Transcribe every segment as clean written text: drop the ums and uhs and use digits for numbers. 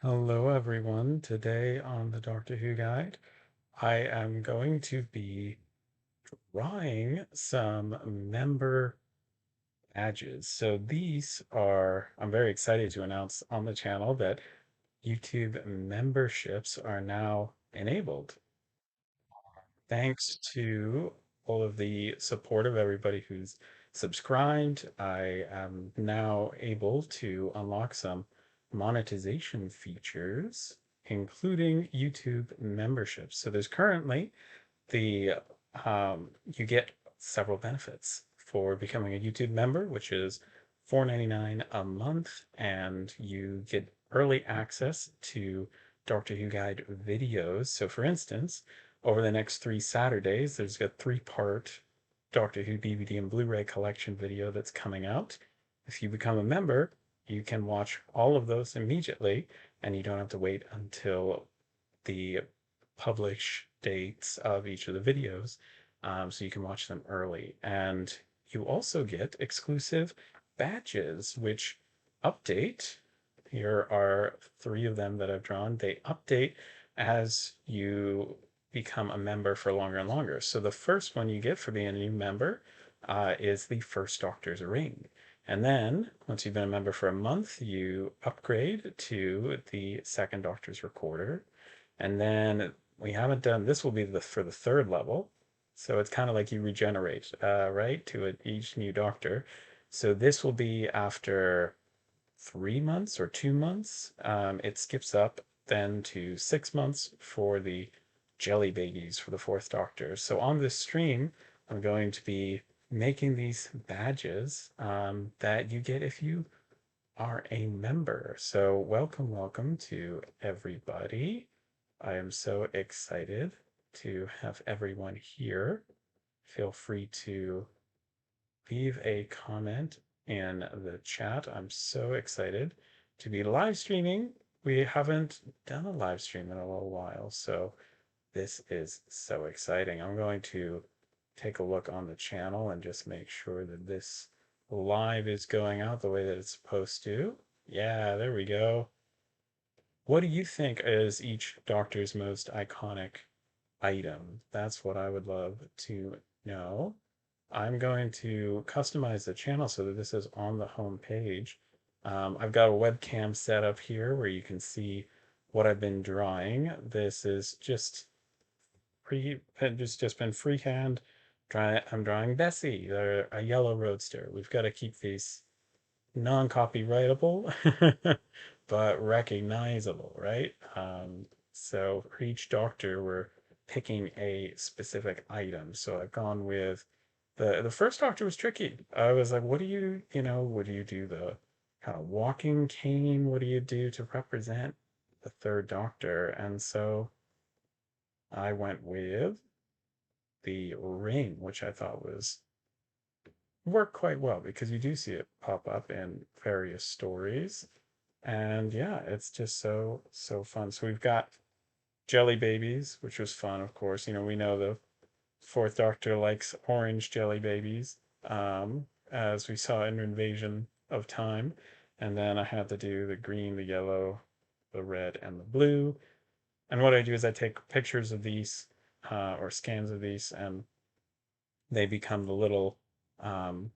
Hello, everyone. Today on the Doctor Who Guide, I am going to be drawing some member badges. So these are, I'm very excited to announce on the channel that YouTube memberships are now enabled. Thanks to all of the support of everybody who's subscribed, I am now able to unlock some monetization features, including YouTube memberships. So there's currently the you get several benefits for becoming a YouTube member, which is $4.99 a month, and you get early access to Doctor Who Guide videos. So, for instance, over the next 3 Saturdays, there's a three-part Doctor Who DVD and Blu-ray collection video that's coming out. If you become a member, you can watch all of those immediately, and you don't have to wait until the publish dates of each of the videos, so you can watch them early. And you also get exclusive badges, which update. Here are three of them that I've drawn. They update as you become a member for longer and longer. So the first one you get for being a new member is the First Doctor's Ring. And then, once you've been a member for a month, you upgrade to the Second Doctor's Recorder. And then we haven't done this will be for the third level. So it's kind of like you regenerate, right, to each new doctor. So this will be after 3 months or 2 months. It skips up then to 6 months for the jelly babies for the fourth doctor. So on this stream, I'm going to be making these badges that you get if you are a member. So welcome to everybody. I am so excited to have everyone here. Feel free to leave a comment in the chat. I'm so excited to be live streaming. We haven't done a live stream in a little while, so this is so exciting. I'm going to take a look on the channel and just make sure that this live is going out the way that it's supposed to. Yeah, there we go. What do you think is each doctor's most iconic item? That's what I would love to know. I'm going to customize the channel so that this is on the home page. I've got a webcam set up here where you can see what I've been drawing. This is just been freehand. I'm drawing Bessie, a yellow roadster. We've got to keep these non-copyrightable, but recognizable, right? So for each doctor, we're picking a specific item. So I've gone with the first doctor was tricky. I was like, what do what do you do? The kind of walking cane? What do you do to represent the third doctor? And so I went with the ring, which I thought was worked quite well because you do see it pop up in various stories. And yeah, it's just so fun. So we've got jelly babies, which was fun, of course. We know the fourth doctor likes orange jelly babies, as we saw in Invasion of Time. And then I had to do the green, the yellow, the red, and the blue. And what I do is I take pictures of these, or scans of these, and they become the little um,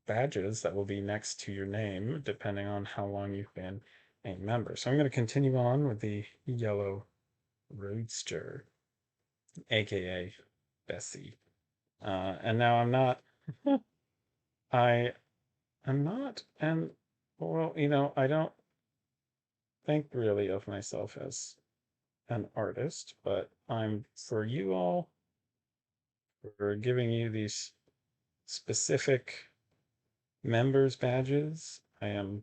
badges that will be next to your name, depending on how long you've been a member. So I'm going to continue on with the yellow roadster, aka Bessie. And now I am not, and well, I don't think really of myself as an artist, but I'm for you all for giving you these specific members badges. I am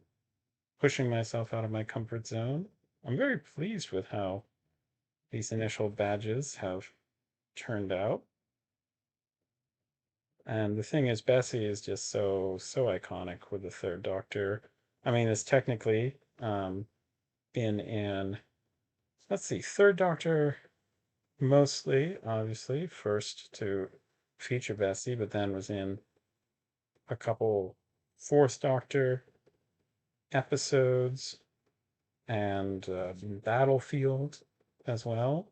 pushing myself out of my comfort zone. I'm very pleased with how these initial badges have turned out. And the thing is, Bessie is just so iconic with the Third Doctor. I mean, it's technically been in, let's see, Third Doctor mostly, obviously, first to feature Bessie, but then was in a couple Fourth Doctor episodes. and Battlefield as well.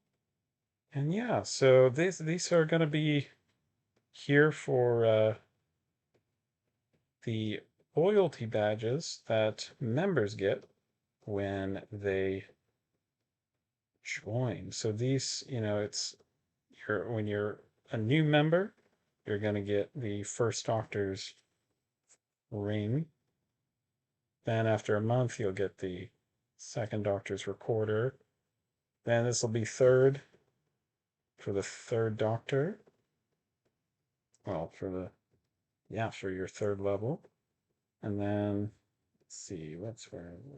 And yeah, so these are going to be here for the loyalty badges that members get when they join. So these, it's when you're a new member, you're going to get the first doctor's ring. Then after a month, you'll get the second doctor's recorder. Then this will be third for the third doctor. Well, for your third level. And then, let's see, where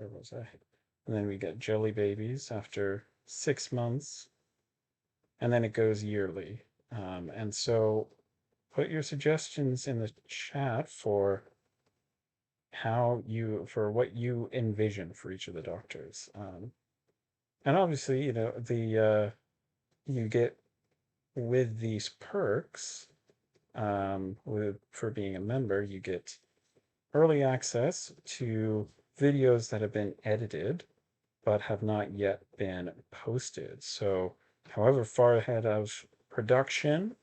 was I? And then we get jelly babies after 6 months. And then it goes yearly. And so put your suggestions in the chat for for what you envision for each of the doctors. And obviously, you get with these perks, for being a member, you get early access to videos that have been edited but have not yet been posted. So, however far ahead of production,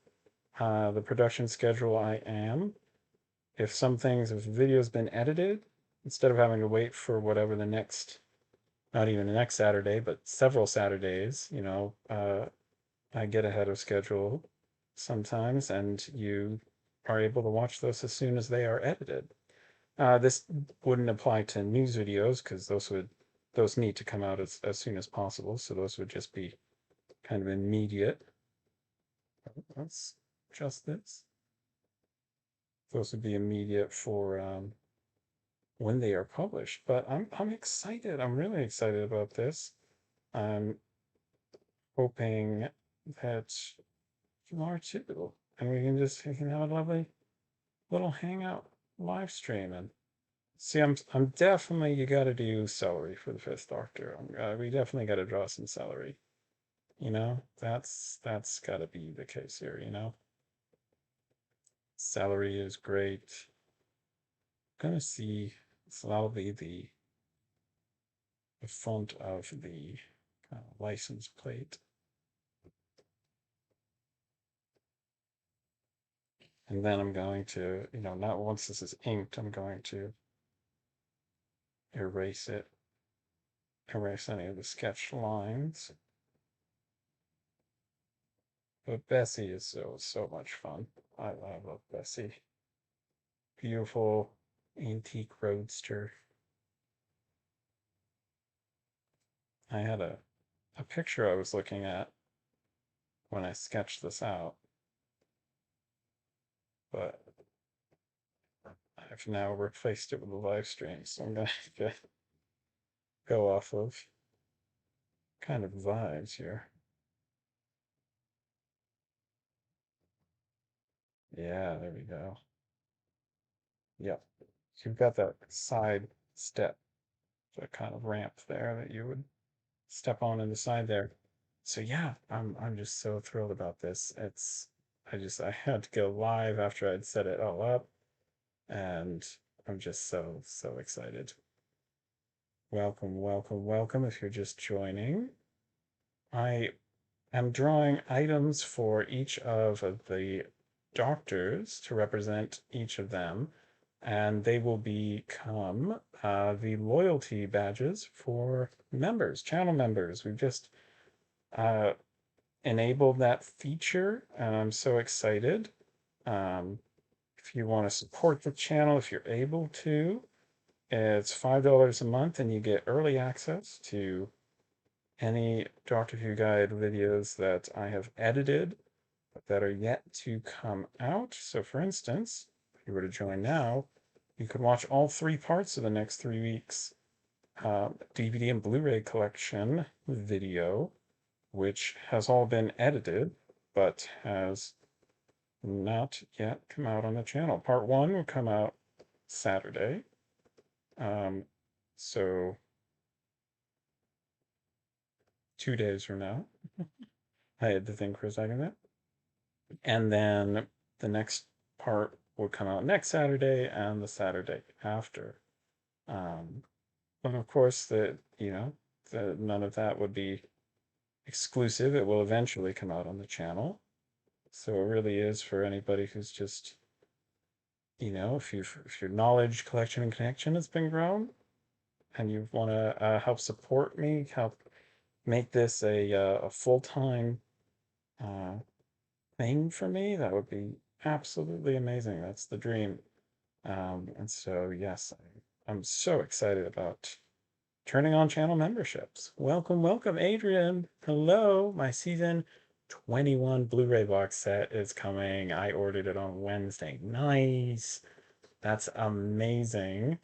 the production schedule I am, if if a video's been edited, instead of having to wait for whatever the next, not even the next Saturday, but several Saturdays, I get ahead of schedule sometimes, and you are able to watch those as soon as they are edited. This wouldn't apply to news videos because those need to come out as soon as possible. So those would just be kind of immediate. Let's adjust this. Those would be immediate for when they are published. But I'm excited. I'm really excited about this. I'm hoping that you are too, and we can have a lovely little hangout live stream. And see, I'm definitely, you got to do celery for the Fifth Doctor. We definitely got to draw some celery. That's got to be the case here. Celery is great. Gonna see. So that'll be the font of the license plate. And then I'm going to, not once this is inked, I'm going to erase any of the sketched lines. But Bessie is so much fun. I love Bessie. Beautiful antique roadster. I had a picture I was looking at when I sketched this out, but I've now replaced it with a live stream, so I'm gonna have to go off of kind of vibes here. Yeah, there we go. Yep. So you've got that side step, the kind of ramp there that you would step on the side there. So yeah, I'm just so thrilled about this. I had to go live after I'd set it all up, and I'm just so excited. Welcome, welcome, welcome if you're just joining. I am drawing items for each of the doctors to represent each of them, and they will become the loyalty badges for members, channel members. We've just uh, enabled that feature, and I'm so excited. If you want to support the channel, if you're able to, it's $5 a month, and you get early access to any Doctor Who Guide videos that I have edited that are yet to come out. So, for instance, if you were to join now, you could watch all 3 parts of the next 3 weeks DVD and Blu-ray collection video, which has all been edited but has not yet come out on the channel. Part 1 will come out Saturday. So 2 days from now. I had to think for a second there. And then the next part will come out next Saturday and the Saturday after. Um, And of course, none of that would be exclusive. It will eventually come out on the channel. So it really is for anybody who's just, if your knowledge collection and connection has been grown and you want to help support me, help make this a full-time uh, thing for me, that would be absolutely amazing. That's the dream. And so, yes, I'm so excited about turning on channel memberships. Welcome, welcome, Adrian. Hello. My season 21 Blu-ray box set is coming. I ordered it on Wednesday. Nice. That's amazing.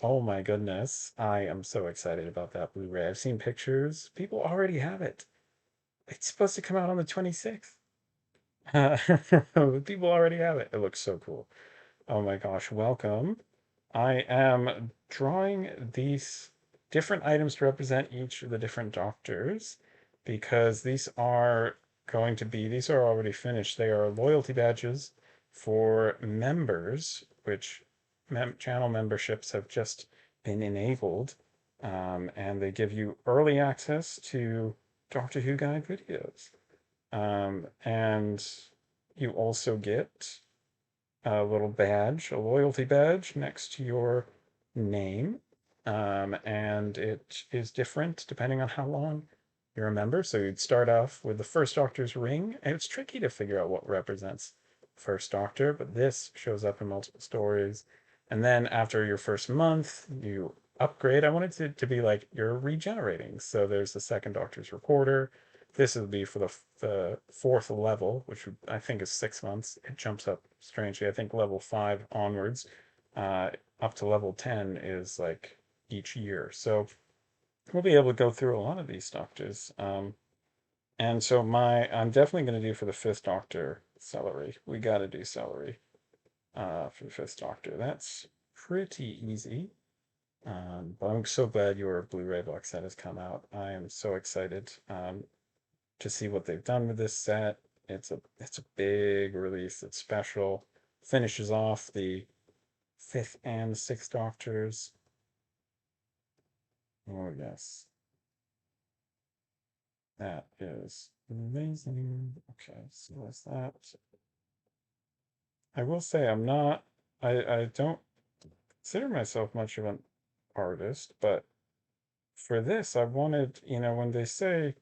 Oh my goodness. I am so excited about that Blu-ray. I've seen pictures. People already have it. It's supposed to come out on the 26th. People already have it. It looks so cool. Oh my gosh, welcome. I am drawing these different items to represent each of the different doctors because these are already finished. They are loyalty badges for members, which channel memberships have just been enabled. And they give you early access to Doctor Who Guide videos. And you also get a little badge, a loyalty badge next to your name. And it is different depending on how long you're a member. So you'd start off with the First Doctor's ring, and it's tricky to figure out what represents First Doctor, but this shows up in multiple stories. And then after your first month, you upgrade. I wanted to be like you're regenerating. So there's the Second Doctor's recorder. This would be for the fourth level, which I think is 6 months. It jumps up strangely. I think level 5 onwards, uh, up to level 10 is like each year. So we'll be able to go through a lot of these doctors. And so I'm definitely going to do for the fifth doctor celery. We got to do celery for the fifth doctor. That's pretty easy. But I'm so glad your Blu-ray box set has come out. I am so excited. To see what they've done with this set. It's a big release. It's special. Finishes off the fifth and sixth Doctors. Oh yes, that is amazing. Okay, so what's that? I will say I'm not. I don't consider myself much of an artist, but for this, I wanted, when they say,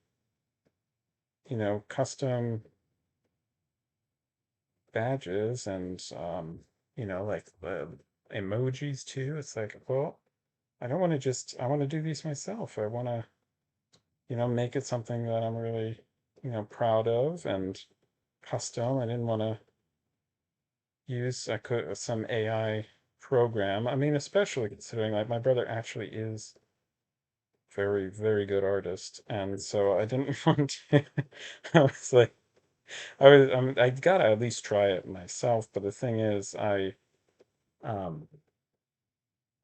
custom badges and like the emojis too. It's like, well, I don't want to just, I want to do these myself. I want to, make it something that I'm really, proud of and custom. I didn't want to use some AI program. I mean, especially considering like my brother actually is very, very good artist. And so I didn't want to, I was like, I gotta at least try it myself. But the thing is, um,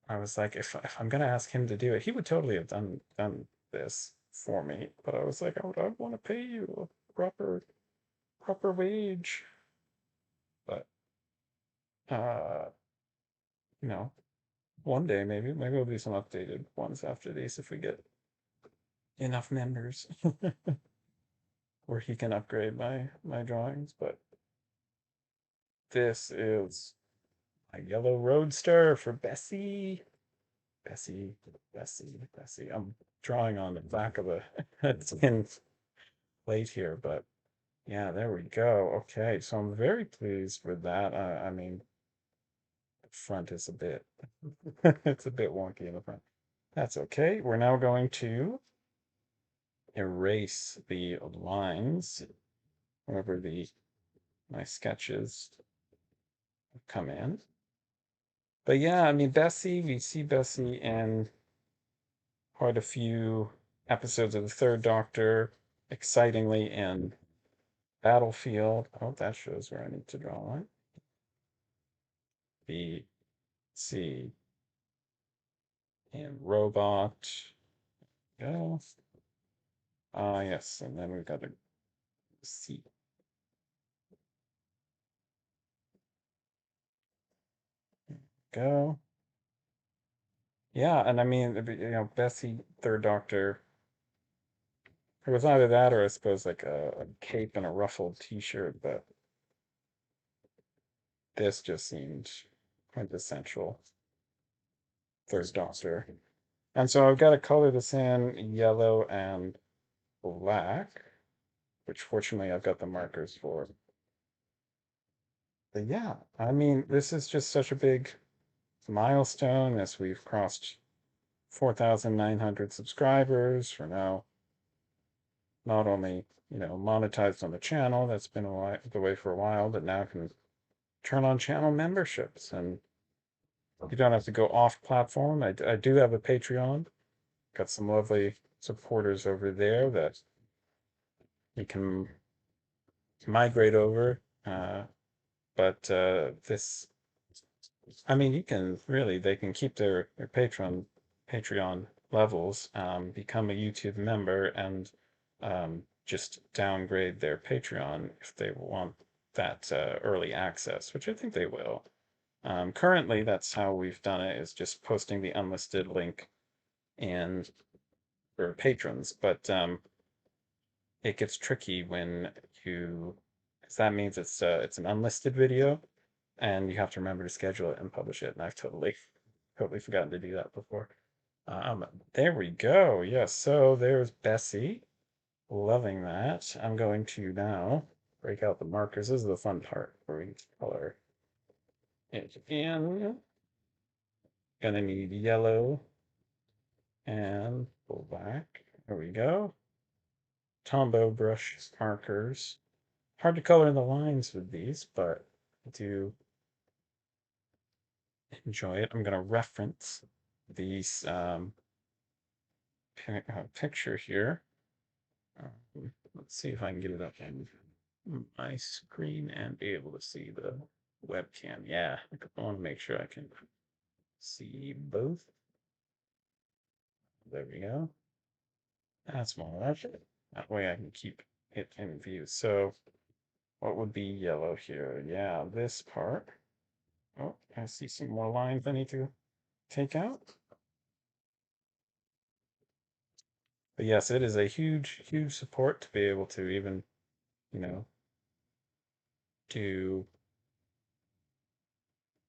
I was like, if I'm gonna ask him to do it, he would totally have done this for me. But I was like, I want to pay you a proper wage. But uh, you know, one day maybe we'll do some updated ones after these if we get enough members where he can upgrade my drawings. But this is a yellow roadster for Bessie. Bessie, Bessie. I'm drawing on the back of a tin plate here, but yeah, there we go. Okay, so I'm very pleased with that. I mean, the front is a bit, it's a bit wonky in the front. That's okay. We're now going to erase the lines wherever my sketches come in. But yeah, I mean, we see Bessie in quite a few episodes of the Third Doctor, excitingly in Battlefield. I hope that shows where I need to draw one. B, C, and Robot. Go. Ah, yes, and then we've got a C. Go. Yeah, and I mean, Bessie, Third Doctor, it was either that or I suppose like a cape and a ruffled t-shirt, but this just seemed quintessential Third Doctor. And so I've got to color this in yellow and black, which fortunately I've got the markers for. But yeah, I mean, this is just such a big milestone as we've crossed 4,900 subscribers. For now, not only, monetized on the channel, that's been the way for a while, but now can turn on channel memberships and you don't have to go off platform. I do have a Patreon, got some lovely supporters over there that you can migrate over. But this, I mean, you can really, they can keep their Patreon levels, become a YouTube member, and just downgrade their Patreon if they want that early access, which I think they will. Currently, that's how we've done it, is just posting the unlisted link in for patrons, but it gets tricky when you, because that means it's an unlisted video, and you have to remember to schedule it and publish it. And I've totally forgotten to do that before. Um, there we go. Yes, so there's Bessie. Loving that. I'm going to now break out the markers. This is the fun part where we color it in. Gonna need yellow and black. There we go. Tombow brush markers. Hard to color in the lines with these, but I do enjoy it. I'm going to reference these picture here. Let's see if I can get it up on my screen and be able to see the webcam. Yeah, I want to make sure I can see both. There we go. That's more like it. That way I can keep it in view. So what would be yellow here? Yeah, this part. Oh, I see some more lines I need to take out. But yes, it is a huge support to be able to even, you know, do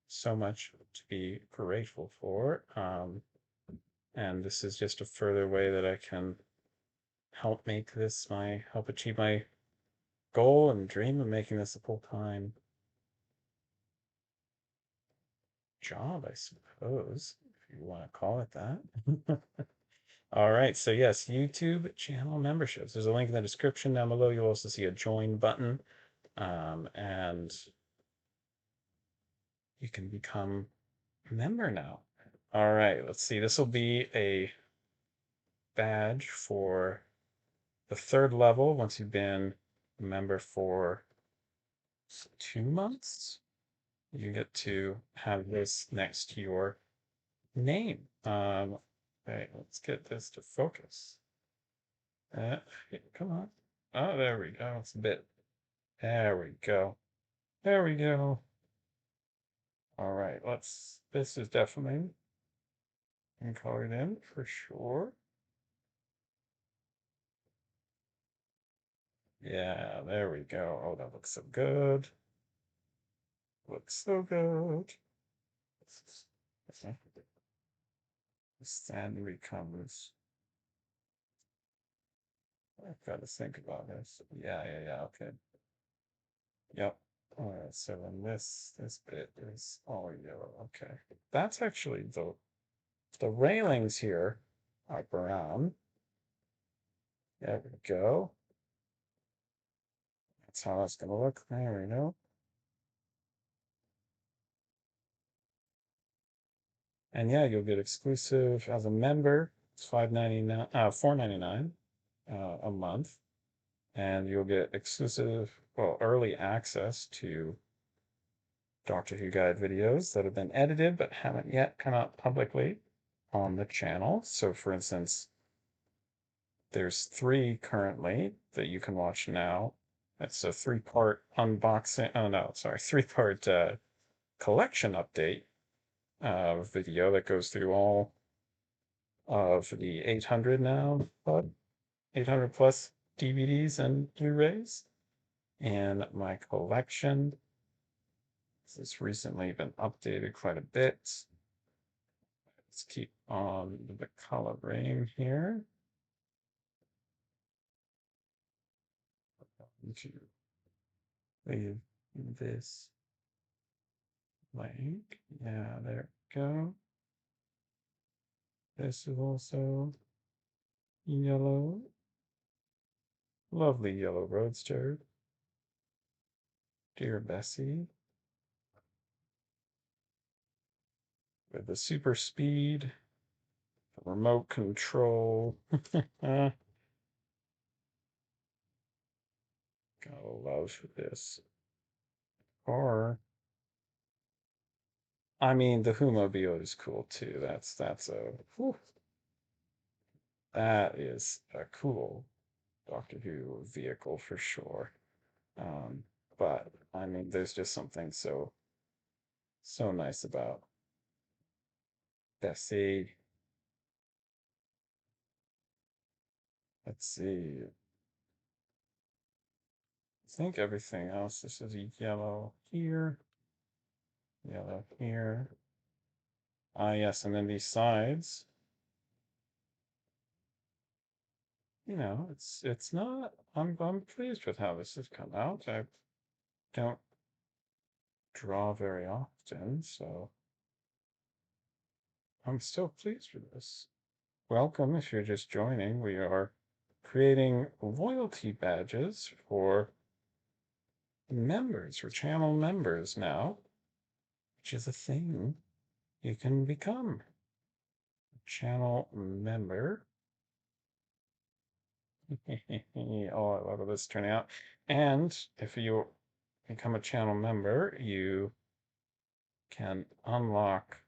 so much to be grateful for. And this is just a further way that I can help achieve my goal and dream of making this a full-time job, I suppose, if you want to call it that. All right, so yes, YouTube channel memberships. There's a link in the description down below. You'll also see a join button, and you can become a member now. All right, let's see. This will be a badge for the third level once you've been a member for 2 months. You get to have this next to your name. Okay, let's get this to focus. Uh, Come on. Oh, there we go. It's a bit. There we go. There we go. All right, this is definitely colored in for sure. Yeah, there we go. Oh, that looks so good. Looks so good. Then becomes. I've got to think about this. Yeah. Okay. Yep. All right. So then this bit is all yellow. Okay. That's actually the railings here are brown. There we go. That's how that's gonna look. There we go. And yeah, you'll get exclusive as a member. It's $5.99, $4.99 a month, and you'll get exclusive, well, early access to Doctor Who Guide videos that have been edited but haven't yet come out publicly on the channel. So, for instance, there's 3 currently that you can watch now. That's a 3-part unboxing. Oh no, sorry, 3-part collection update video that goes through all of the 800 now, but 800 plus DVDs and Blu-rays in my collection. This has recently been updated quite a bit. Let's keep on the coloring here. To leave this blank. Yeah, there we go. This is also yellow. Lovely yellow roadster. Dear Bessie. With the super speed, the remote control. Gotta love this. Or, I mean, the Whomobile is cool too. That's a whew, that is a cool Doctor Who vehicle for sure. Um, but I mean, there's just something so nice about Bessie. Let's see. I think everything else. This is yellow here, yellow here. Ah, yes, and then these sides. You know, it's not. I'm pleased with how this has come out. I don't draw very often, so I'm still pleased with this. Welcome if you're just joining. We are creating loyalty badges for members, for channel members now, which is a thing you can become. A channel member. Oh, I love how this turning out. And if you become a channel member, you can unlock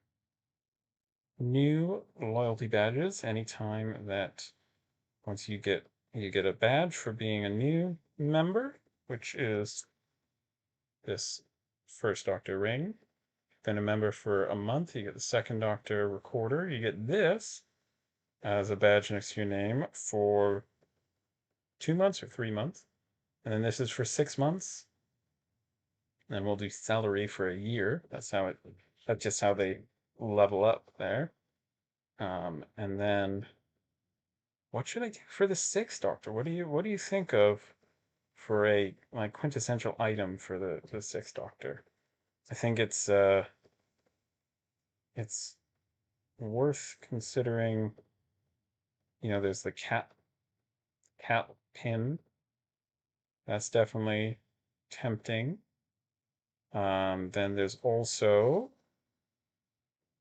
new loyalty badges anytime that once you get a badge for being a new member, which is this first Doctor ring. Been a member for a month, you get the second Doctor recorder. You get this as a badge next to your name for 2 months or 3 months. And then this is for 6 months. And we'll do celery for a year. That's just how they level up there. And then what should I do for the sixth Doctor? What do you think of for a like quintessential item for the sixth Doctor? I think it's worth considering. You know, there's the cat pin. That's definitely tempting. Then there's also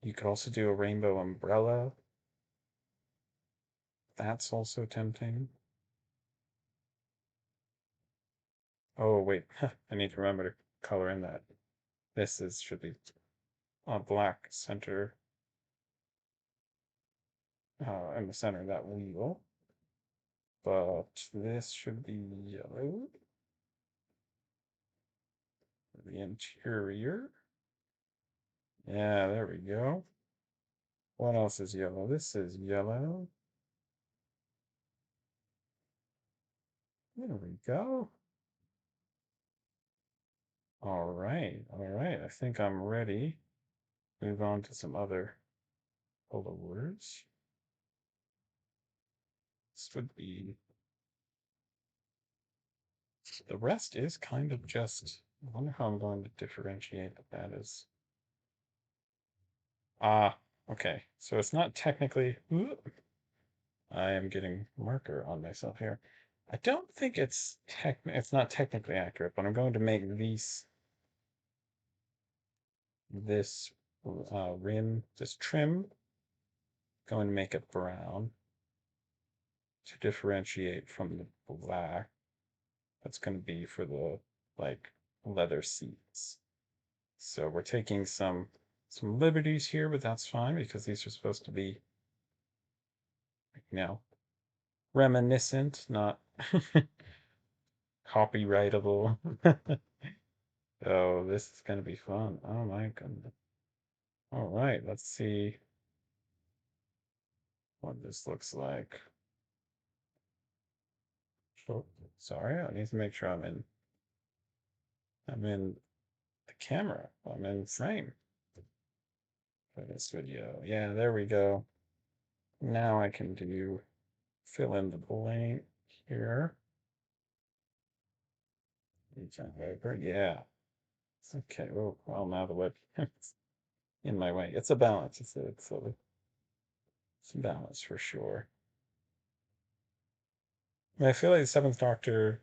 you could also do a rainbow umbrella. That's also tempting. Oh wait, I need to remember to color in that. This is should be a black center in the center of that wheel. But this should be yellow. The interior. Yeah, there we go. What else is yellow? This is yellow. There we go. All right, all right. I think I'm ready. Move on to some other color words. This would be the rest is kind of just. I wonder how I'm going to differentiate that is. Ah, okay. So it's not technically. I am getting marker on myself here. I don't think it's not technically accurate, but I'm going to make this rim, this trim, going to make it brown to differentiate from the black. That's going to be for the like leather seats. So we're taking some liberties here, but that's fine because these are supposed to be, you know, reminiscent, not copyrightable. Oh, this is going to be fun. Oh my goodness. All right, let's see what this looks like. Oh, sorry, I need to make sure I'm in the camera. I'm in frame for this video. Yeah, there we go. Now I can fill in the blank here. Yeah. Okay. Well, now the webcam's in my way. It's a balance. It's a balance for sure. I feel like the Seventh Doctor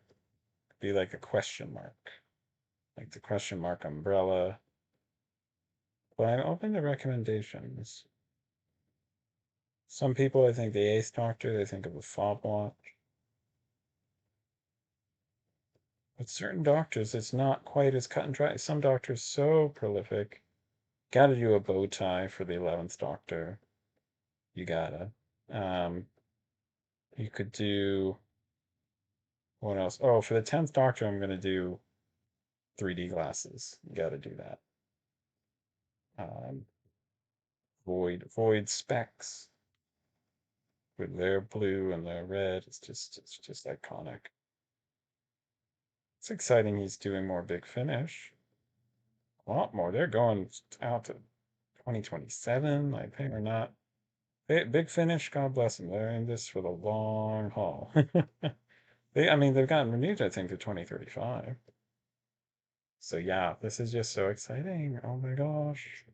could be like a question mark, like the question mark umbrella. But I'm open to recommendations. Some people, I think the Eighth Doctor, they think of the Fob Watch. With certain doctors, it's not quite as cut and dry. Some doctors so prolific. Gotta do a bow tie for the 11th Doctor. You gotta. Um, you could do what else? Oh, for the 10th Doctor, I'm gonna do 3D glasses. You gotta do that. Um, void specs with their blue and their red. It's just iconic. It's exciting he's doing more Big Finish. A lot more. They're going out to 2027, I think, or not. Big Finish, God bless them. They're in this for the long haul. I mean, they've gotten renewed, I think, to 2035. So yeah, this is just so exciting. Oh my gosh.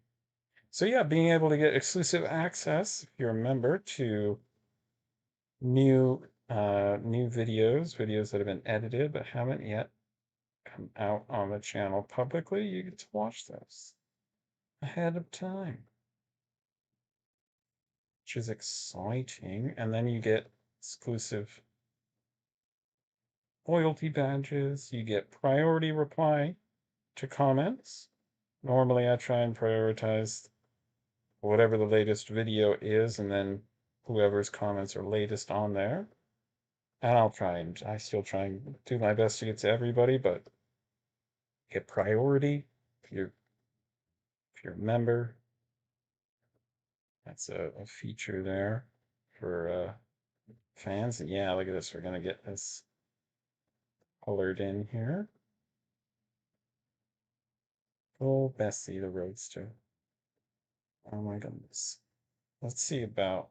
So yeah, being able to get exclusive access, if you're a member, to new videos that have been edited but haven't yet come out on the channel publicly, you get to watch those ahead of time, which is exciting. And then you get exclusive loyalty badges, you get priority reply to comments. Normally, I try and prioritize whatever the latest video is, and then whoever's comments are latest on there. And I still try and do my best to get to everybody, but get priority if you're a member. That's a feature there for fans. And yeah, look at this. We're gonna get this colored in here. Oh, Bessie the Roadster. Oh my goodness. Let's see about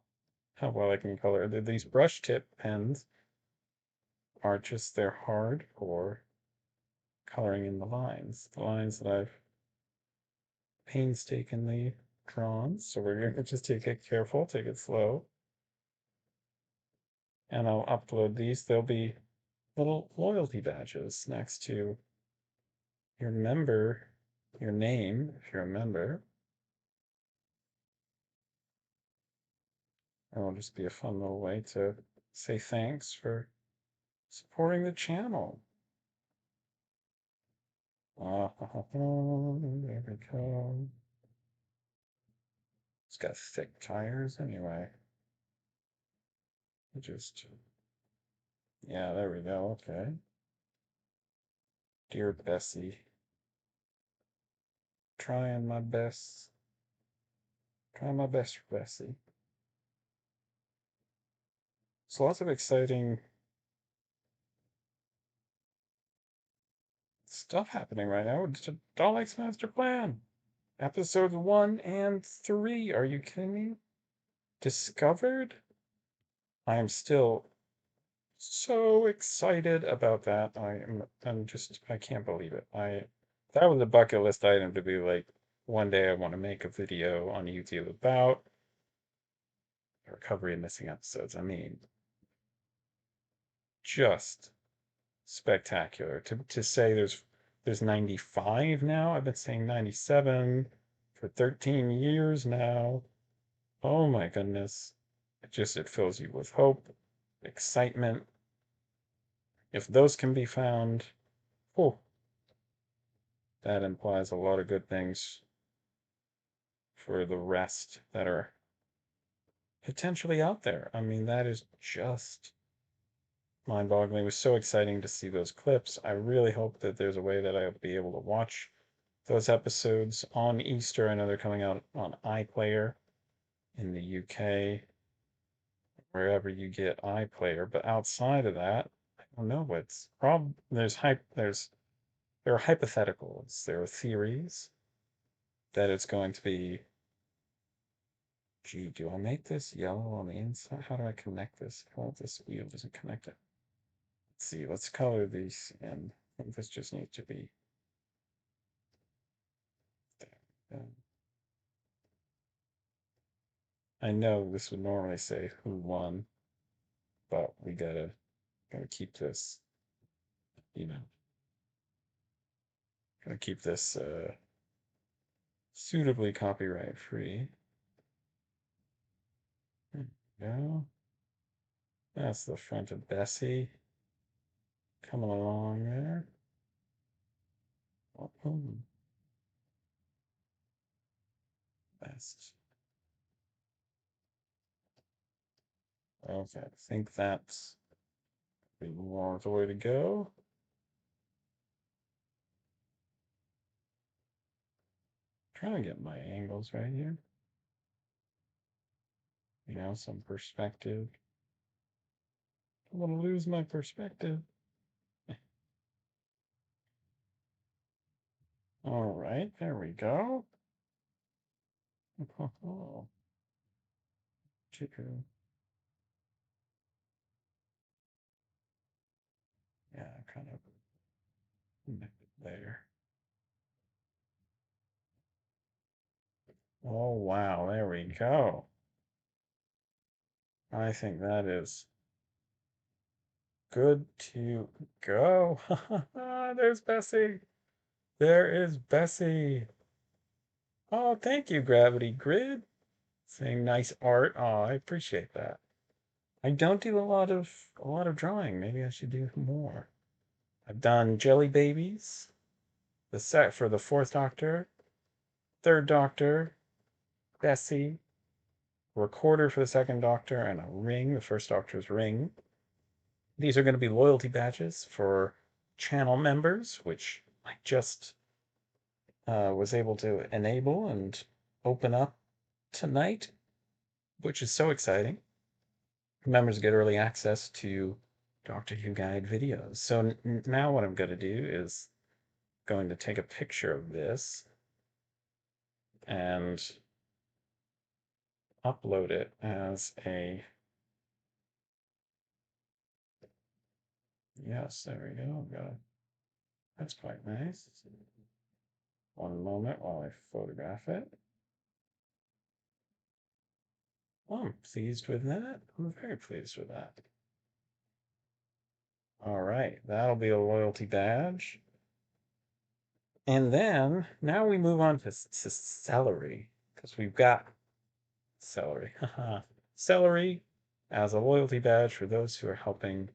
how well I can color. These brush tip pens are just, they're hard for coloring in the lines. The lines that I've painstakingly drawn. So we're going to just take it careful, take it slow. And I'll upload these. There'll be little loyalty badges next to your member, your name, if you're a member. And it'll just be a fun little way to say thanks for supporting the channel. There we go. It's got thick tires anyway. Yeah, there we go. Okay. Dear Bessie, trying my best. Trying my best for Bessie. So lots of exciting stuff happening right now. Dalek's Master Plan. Episodes 1 and 3. Are you kidding me? Discovered? I am still so excited about that. I can't believe it. That was a bucket list item to be like, one day I want to make a video on YouTube about the recovery of missing episodes. I mean, just spectacular. To say there's 95 now. I've been saying 97 for 13 years now. Oh my goodness. It fills you with hope, excitement. If those can be found, oh, that implies a lot of good things for the rest that are potentially out there. I mean, that is just mind-boggling. It was so exciting to see those clips. I really hope that there's a way that I'll be able to watch those episodes on Easter. I know they're coming out on iPlayer in the UK. wherever you get iPlayer, but outside of that, I don't know what's there are hypotheticals, there are theories that it's going to be. Gee, do I make this yellow on the inside? How do I connect this? Well, this wheel doesn't connect it. Let's see, let's color these in. I think this just needs to be there. I know this would normally say who won, but we gotta keep this, you know, gotta keep this suitably copyright free. There we go. That's the front of Bessie coming along there. Oh, best. Okay, I think that's more the way to go. Trying to get my angles right here. You know, some perspective. I'm gonna lose my perspective. All right, there we go. Oh, chicken. Yeah, kind of there. Oh, wow, there we go. I think that is good to go. There's Bessie. There is Bessie. Oh, thank you, Gravity Grid. Saying nice art. Oh, I appreciate that. I don't do a lot of drawing. Maybe I should do more. I've done Jelly Babies, the set for the fourth Doctor, third Doctor, Bessie, a recorder for the second Doctor, and a ring, the first Doctor's ring. These are going to be loyalty badges for channel members, which I just was able to enable and open up tonight, which is so exciting. Members get early access to Doctor Who Guide videos. So now what I'm going to do is going to take a picture of this and upload it as a, yes, there we go. That's quite nice. One moment while I photograph it. Well, I'm pleased with that. I'm very pleased with that. All right, that'll be a loyalty badge. And then now we move on to celery because we've got celery. Celery as a loyalty badge for those who are helping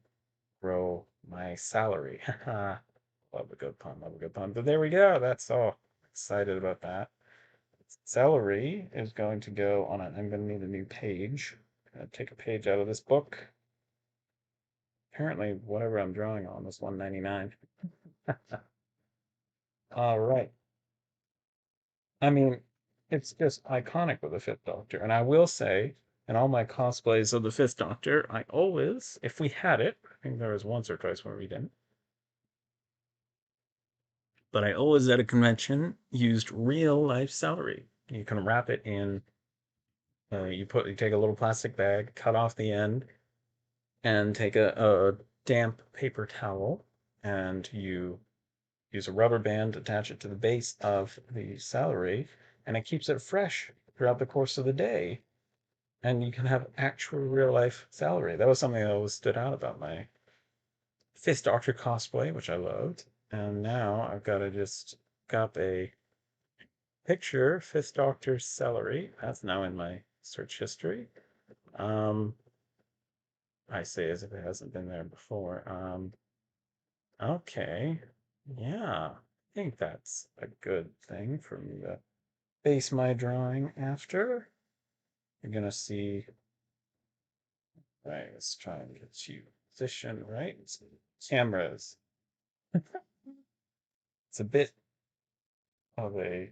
grow my salary. Love a good pun, love a good pun. But there we go. That's all. Excited about that. Celery is going to go on I'm going to need a new page. Take a page out of this book. Apparently, whatever I'm drawing on is $1.99. All right. I mean, it's just iconic with the Fifth Doctor. And I will say, in all my cosplays of the Fifth Doctor, I always, if we had it, I think there was once or twice where we didn't, but I always at a convention used real life celery. You can wrap it in, you take a little plastic bag, cut off the end, and take a damp paper towel, and you use a rubber band, attach it to the base of the celery, and it keeps it fresh throughout the course of the day. And you can have actual real life celery. That was something that always stood out about my Fifth Doctor cosplay, which I loved. And now I've got to just got a picture, Fifth Doctor celery. That's now in my search history. Um, I say as if it hasn't been there before. Okay. Yeah, I think that's a good thing for me to base my drawing after. You're gonna see, right, let's try and get you position right. Cameras. It's a bit of a,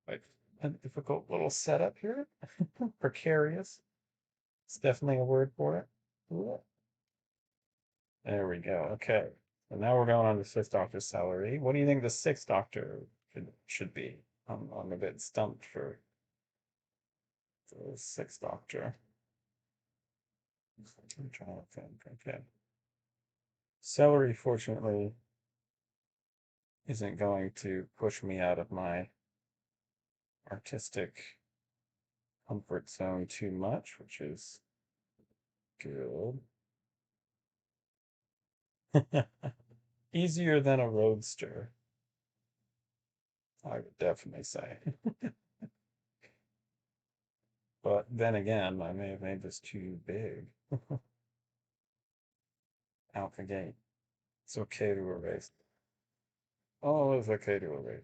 like, a difficult little setup here. Precarious. It's definitely a word for it. There we go. Okay. So now we're going on to Sixth Doctor's salary. What do you think the Sixth Doctor should be? I'm a bit stumped for the Sixth Doctor. I'm trying to think. Okay. Celery, fortunately, isn't going to push me out of my artistic comfort zone too much, which is good. Easier than a roadster, I would definitely say. But then again, I may have made this too big out the gate. It's okay to erase. Oh, it's okay to erase.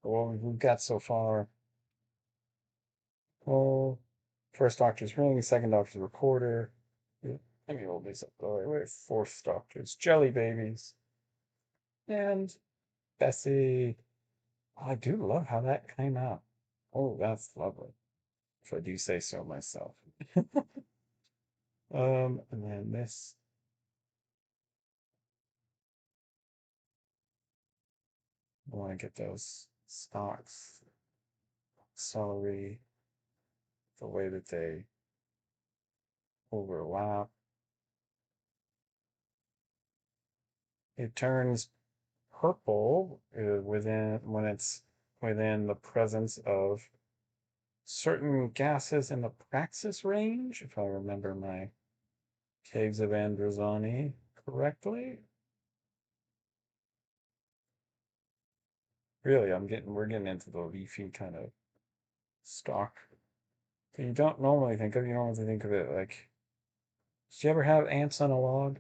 Well, we've got so far. Oh, first Doctor's ring, second Doctor's recorder. Yeah, let me hold these up. Oh, wait, fourth Doctor's jelly babies. And Bessie. I do love how that came out. Oh, that's lovely. If I do say so myself. And then this. I want to get those stocks, celery, the way that they overlap. It turns purple within when it's within the presence of certain gases in the Praxis range, if I remember my Caves of Androzani correctly. Really, we're getting into the leafy kind of stalk that you don't normally think of. You normally think of it like, did you ever have ants on a log?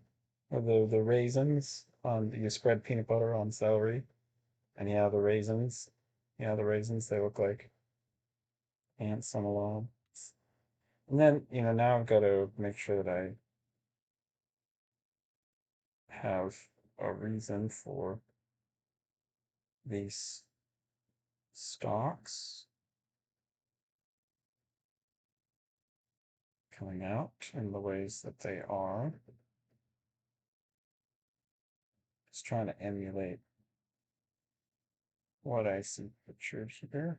Or the raisins on you spread peanut butter on celery, and yeah, the raisins, they look like ants on a log. And then, now I've got to make sure that I have a reason for these stalks coming out in the ways that they are. Just trying to emulate what I see pictured here.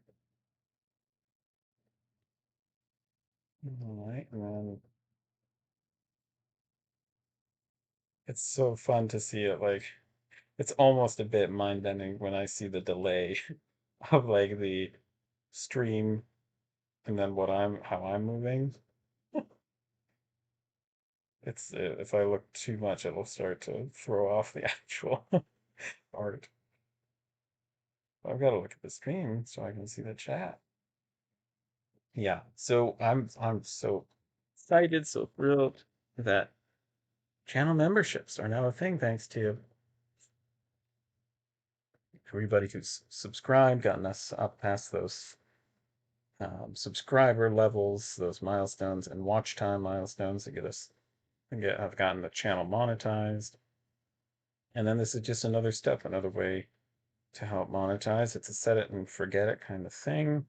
All right, and then it's so fun to see it like it's almost a bit mind-bending when I see the delay of like the stream and then how I'm moving. It's if I look too much, it'll start to throw off the actual art. I've got to look at the stream so I can see the chat. Yeah, so I'm so excited, so thrilled that channel memberships are now a thing thanks to everybody who's subscribed, gotten us up past those subscriber levels, those milestones, and watch time milestones that get us have gotten the channel monetized. And then this is just another step, another way to help monetize. It's a set it and forget it kind of thing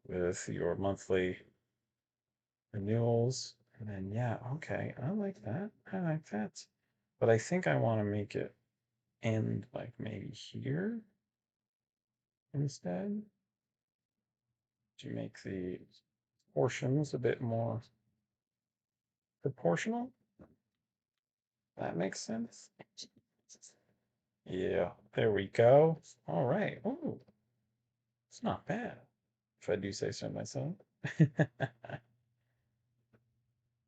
with your monthly renewals. And then, yeah, okay, I like that. I like that. But I think I want to make it end like maybe here instead to make the portions a bit more proportional. That makes sense. Yeah, there we go. All right. Oh, it's not bad, if I do say so myself.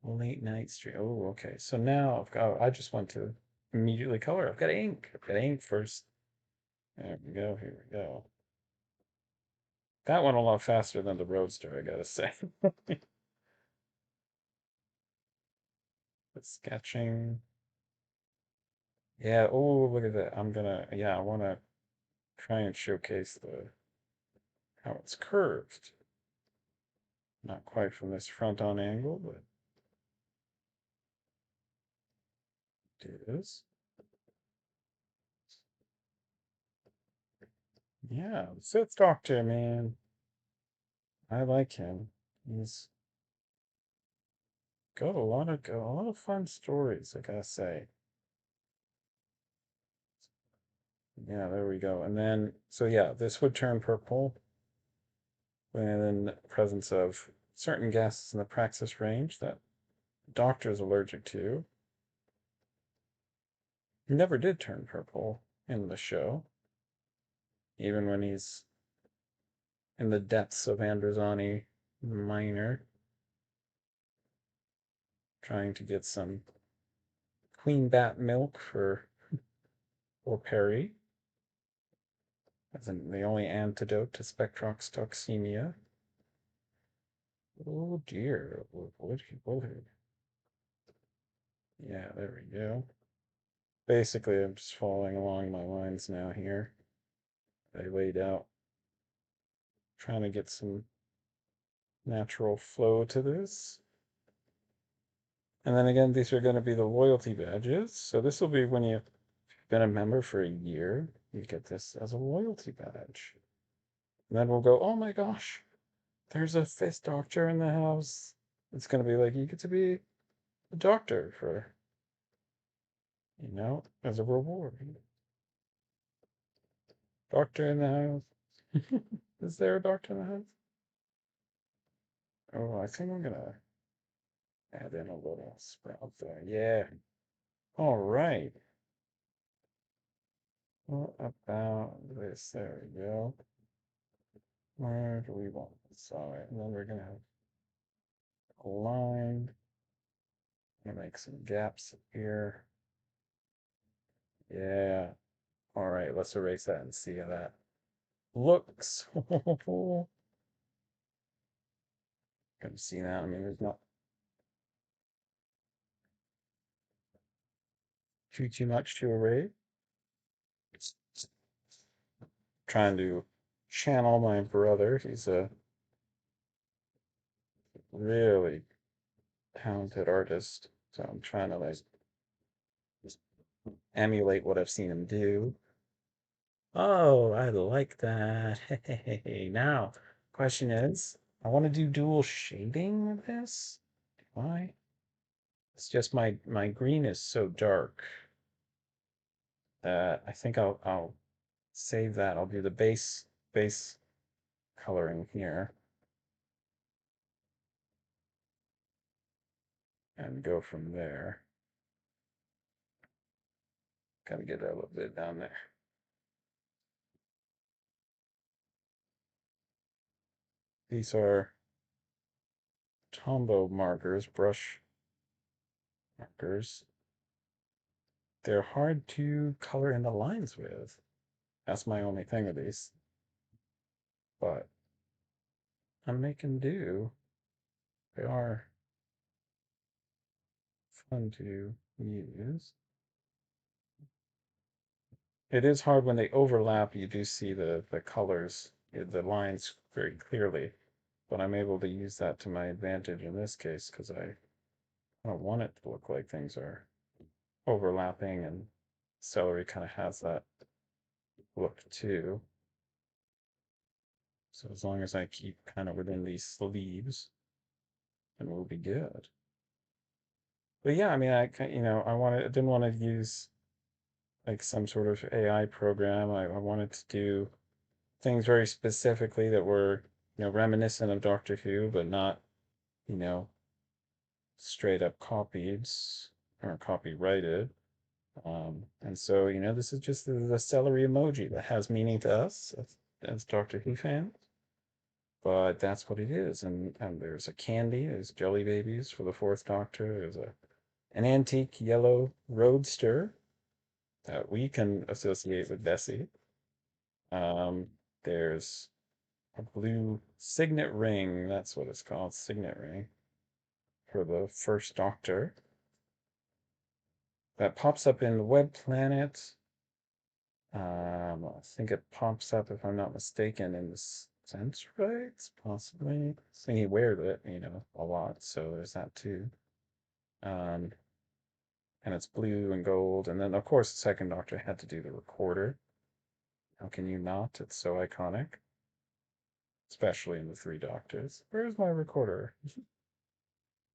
Late night stream. Oh, okay. So now I just want to immediately color. I've got ink. I've got ink first. There we go. Here we go. That went a lot faster than the Roadster, I gotta say. The sketching. Yeah, oh, look at that. I want to try and showcase how it's curved. Not quite from this front on angle, but it is. Yeah, the Fifth Doctor, man. I like him. He's got a lot of fun stories, I gotta say. Yeah, there we go. And then, so yeah, this would turn purple when in the presence of certain gases in the Praxis range that the Doctor is allergic to. He never did turn purple in the show, even when he's in the depths of Androzani Minor, trying to get some queen bat milk for Perry, as in the only antidote to Spectrox toxemia. Oh dear, Woody. Yeah, there we go. Basically, I'm just following along my lines now here. I laid out, trying to get some natural flow to this. And then again, these are going to be the loyalty badges. So this will be when you've been a member for a year, you get this as a loyalty badge. And then we'll go, oh my gosh, there's a fifth doctor in the house. It's going to be like, you get to be a doctor for, as a reward. Doctor in the house. Is there a doctor in the house? Oh, I think I'm going to add in a little sprout there. Yeah. All right. What about this? There we go. Where do we want this? All right. And then we're going to have a line. I'm going to make some gaps here. Yeah. All right. Let's erase that and see how that looks. Can see that. I mean, there's not too much to erase. Trying to channel my brother. He's a really talented artist. So I'm trying to like just emulate what I've seen him do. Oh, I like that. Hey, now, question is, I want to do dual shading with this. Why? It's just my green is so dark that I think I'll save that. I'll do the base coloring here and go from there. Gotta get that a little bit down there. These are Tombow markers, brush markers. They're hard to color in the lines with. That's my only thing with these. But I'm making do. They are fun to use. It is hard when they overlap. You do see the colors, the lines very clearly. But I'm able to use that to my advantage in this case because I don't want it to look like things are overlapping, and celery kind of has that look too. So as long as I keep kind of within these sleeves, then we'll be good. But yeah, I mean, I didn't want to use like some sort of AI program. I wanted to do things very specifically that were, reminiscent of Doctor Who, but not, you know, straight up copied or copyrighted. And so, this is just the celery emoji that has meaning to us as Doctor Who fans. But that's what it is. And there's a candy, there's jelly babies for the fourth Doctor. There's an antique yellow roadster that we can associate with Bessie. Um, there's a blue signet ring. That's what it's called, signet ring for the first Doctor. That pops up in the Web Planet. I think it pops up, if I'm not mistaken, in the Sense possibly. I think he wears it, a lot, so there's that too. Um, and it's blue and gold. And then, of course, the second Doctor had to do the recorder. How can you not? It's so iconic, especially in the Three Doctors. Where's my recorder?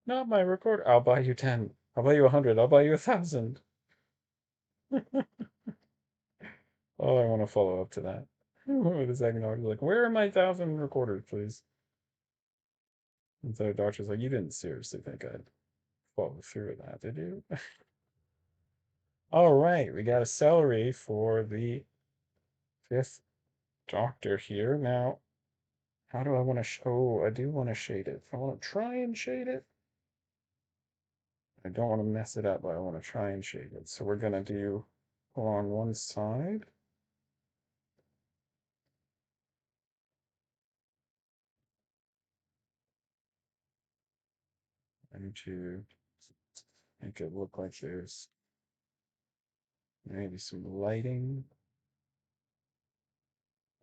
Not my recorder. I'll buy you 10. I'll buy you 100. I'll buy you 1,000. Oh, I want to follow up to that. The second doctor's like, where are my 1,000 recorders, please? And the doctor's like, you didn't seriously think I'd follow through with that, did you? All right, we got a celery for the fifth doctor here. Now, how do I want to oh, I do want to shade it. I want to try and shade it. I don't want to mess it up, but I want to try and shade it. So we're going to do along one side. And to make it look like there's maybe some lighting.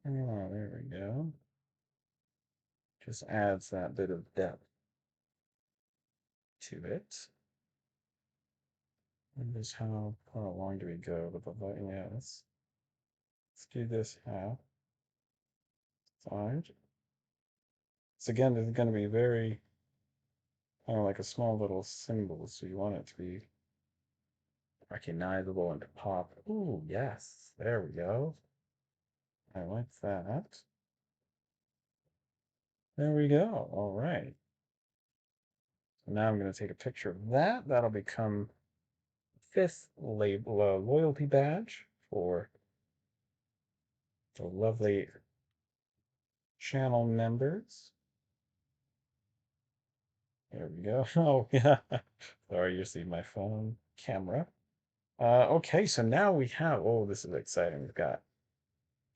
Oh, there we go. Just adds that bit of depth to it. And just how long do we go with the light? Yeah, let's do this half side. So again, this is going to be very kind of like a small little symbol, so you want it to be recognizable and to pop. Ooh, yes, there we go. I like that. There we go. All right. So now I'm going to take a picture of that. That'll become fifth label loyalty badge for the lovely channel members. There we go. Oh, yeah. Sorry, you see my phone camera. Okay, so now we have, oh, this is exciting. We've got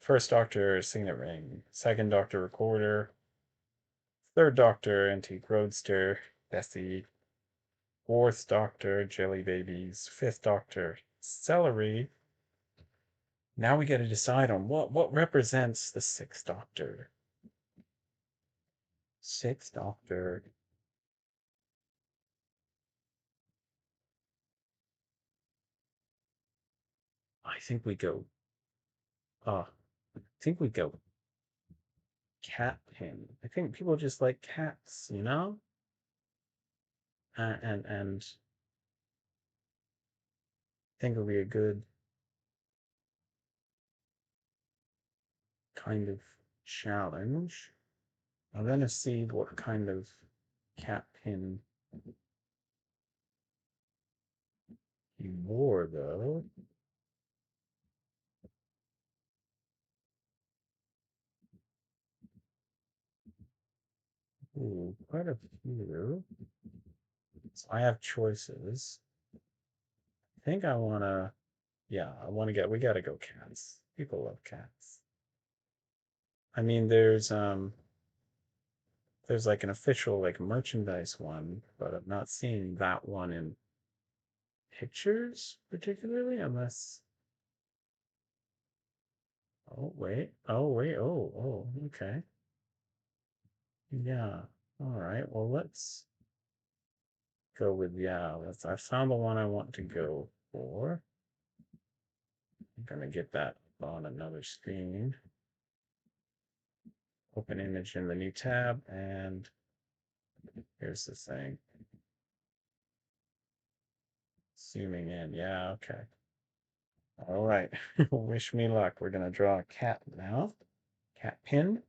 first Doctor Signet Ring, second Doctor Recorder, third Doctor Antique Roadster, Bessie, fourth Doctor Jelly Babies, fifth Doctor Celery. Now we got to decide on what represents the sixth Doctor. Sixth Doctor. I think we go. I think we go cat pin. I think people just like cats, you know? And I think it'll be a good kind of challenge. I'm gonna see what kind of cat pin he wore, though. Ooh, quite a few. So I have choices. I think I wanna, yeah, we gotta go cats. People love cats. I mean, there's like an official like merchandise one, but I'm not seeing that one in pictures particularly, unless. Oh wait, oh, okay, yeah. All right, well let's go with yeah. I found the one I want to go for. I'm gonna get that on another screen. Open image in the new tab, and here's the thing. Zooming in, yeah, okay. All right, wish me luck. We're gonna draw a cat now. Cat pin.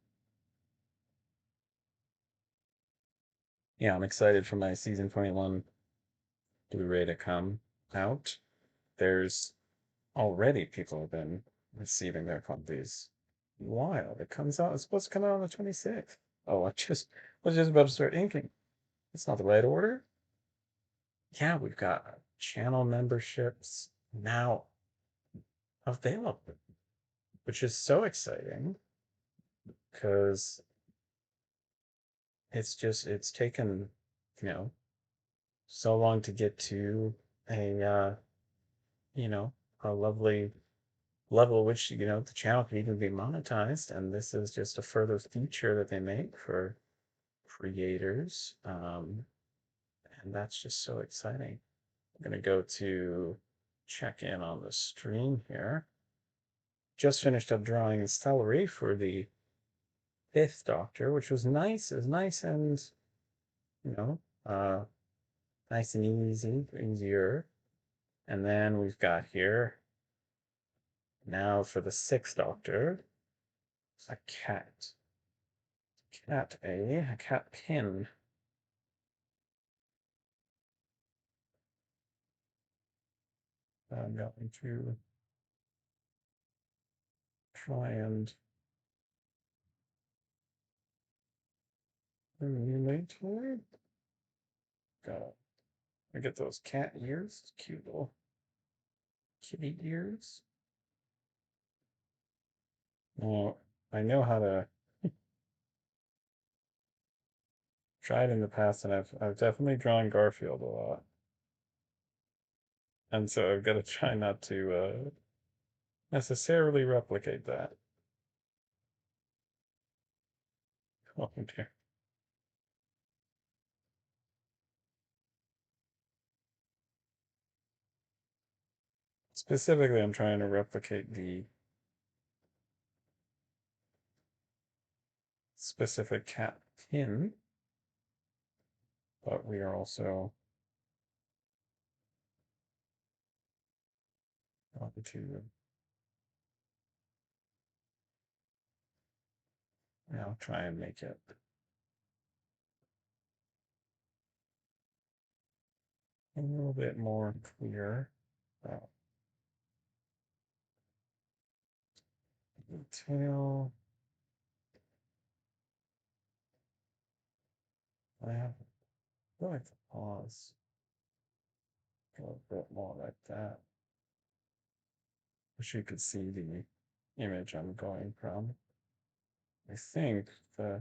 Yeah, I'm excited for my season 21 Blu-ray to come out. There's already people have been receiving their copies. Wild. It comes out, it's supposed to come out on the 26th. Oh, was just about to start inking. It's not the right order. Yeah, we've got channel memberships now available, which is so exciting because it's taken, you know, so long to get to a you know, a lovely level which, the channel can even be monetized, and this is just a further feature that they make for creators. And that's just so exciting. I'm gonna go to check in on the stream here. just finished up drawing celery for the Fifth Doctor, which was nice. It was nice and, you know, nice and easier. And then we've got here now for the Sixth Doctor, a cat. A cat pin. I'm going to try and emulate here. Got I get those cat ears, cute little kitty ears. Now I know how to try it in the past, and I've definitely drawn Garfield a lot, and so I've got to try not to necessarily replicate that. Oh dear. Specifically, I'm trying to replicate the specific cat pin, but we are also going to now try and make it a little bit more clear. Detail. I have I like to pause a little bit more like that. Wish you could see the image I'm going from. I think the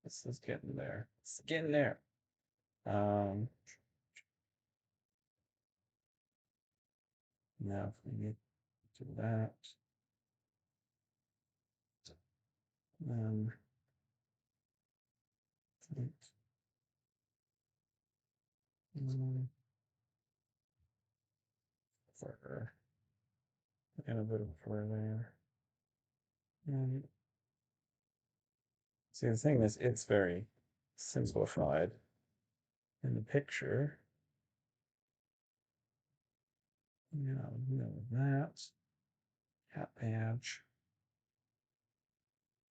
this is getting there. It's getting there. Um, Now if we need to do that, then fur and a bit of fur there. And see, the thing is, it's very simplified in the picture. Yeah, that cat badge.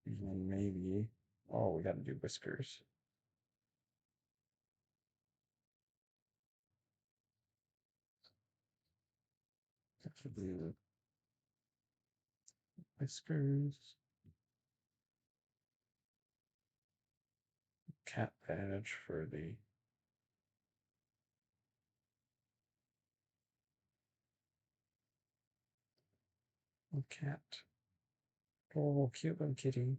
And then maybe, oh, we got to do whiskers. Have to do whiskers. Cat badge for the cat. Oh, cute little kitty.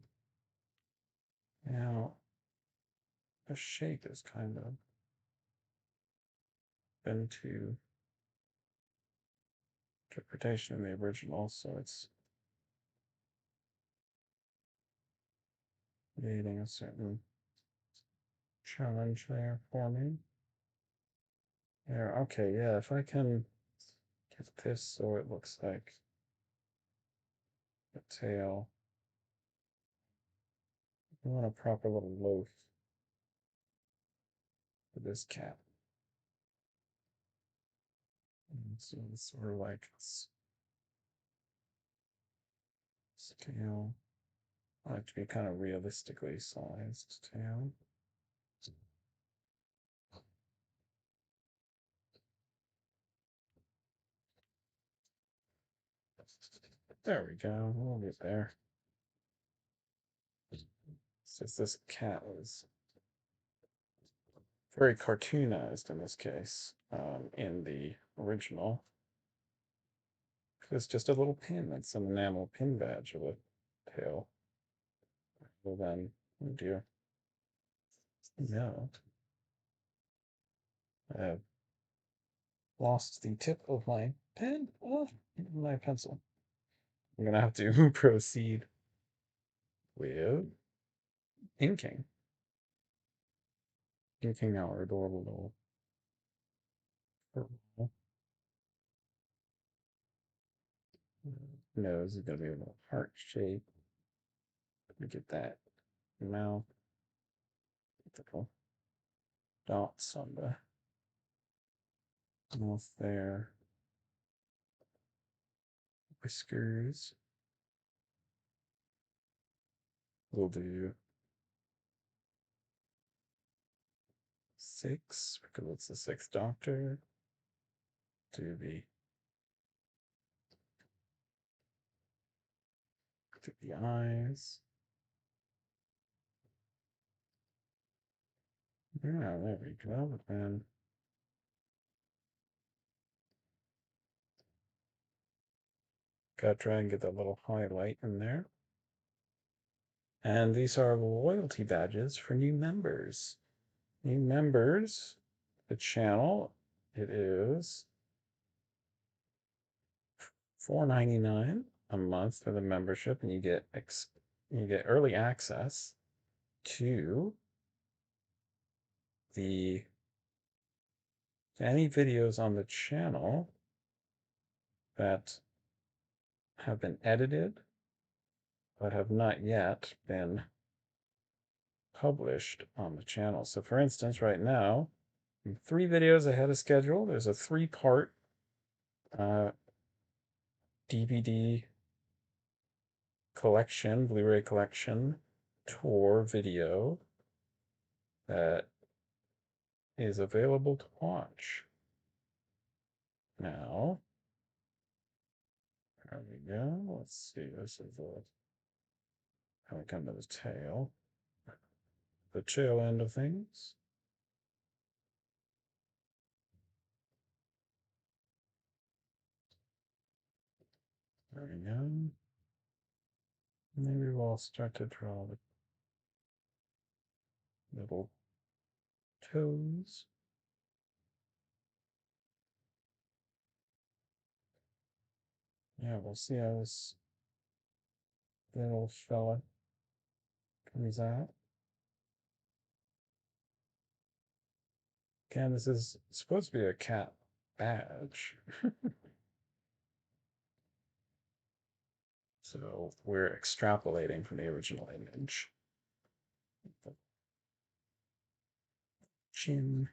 Now, the shape is kind of been to interpretation in the original, so it's creating a certain challenge there for me. There, okay, yeah, if I can get this so it looks like the tail. I want a proper little loaf for this cat. And so it's sort of like tail. I like to be kind of realistically sized tail. There we go. We'll get there. Since this cat was very cartoonized in this case, in the original. It's just a little pin. It's an enamel pin badge of a tail. Well then, oh dear. No. I have lost the tip of my pen. Oh, my pencil. I'm gonna have to proceed with inking. Inking our adorable little purple. nose is going to be a little heart shape. Let me get that mouth. Little dots on the mouth there. Whiskers. We'll do 6 because it's the 6th Doctor. Do the eyes. Yeah, there we go. And gotta try and get that little highlight in there. And these are loyalty badges for new members. New members, the channel, it is $4.99 a month for the membership, and you get early access to any videos on the channel that have been edited but have not yet been published on the channel. So for instance, right now, I'm 3 videos ahead of schedule. There's a 3-part DVD collection, Blu-ray collection tour video that is available to watch. Now, there we go. Let's see. This is how we come to the tail end of things. There we go. Maybe we'll start to draw the little toes. Yeah, we'll see how this little fella comes out. Again, this is supposed to be a cat badge. So we're extrapolating from the original image. The chin.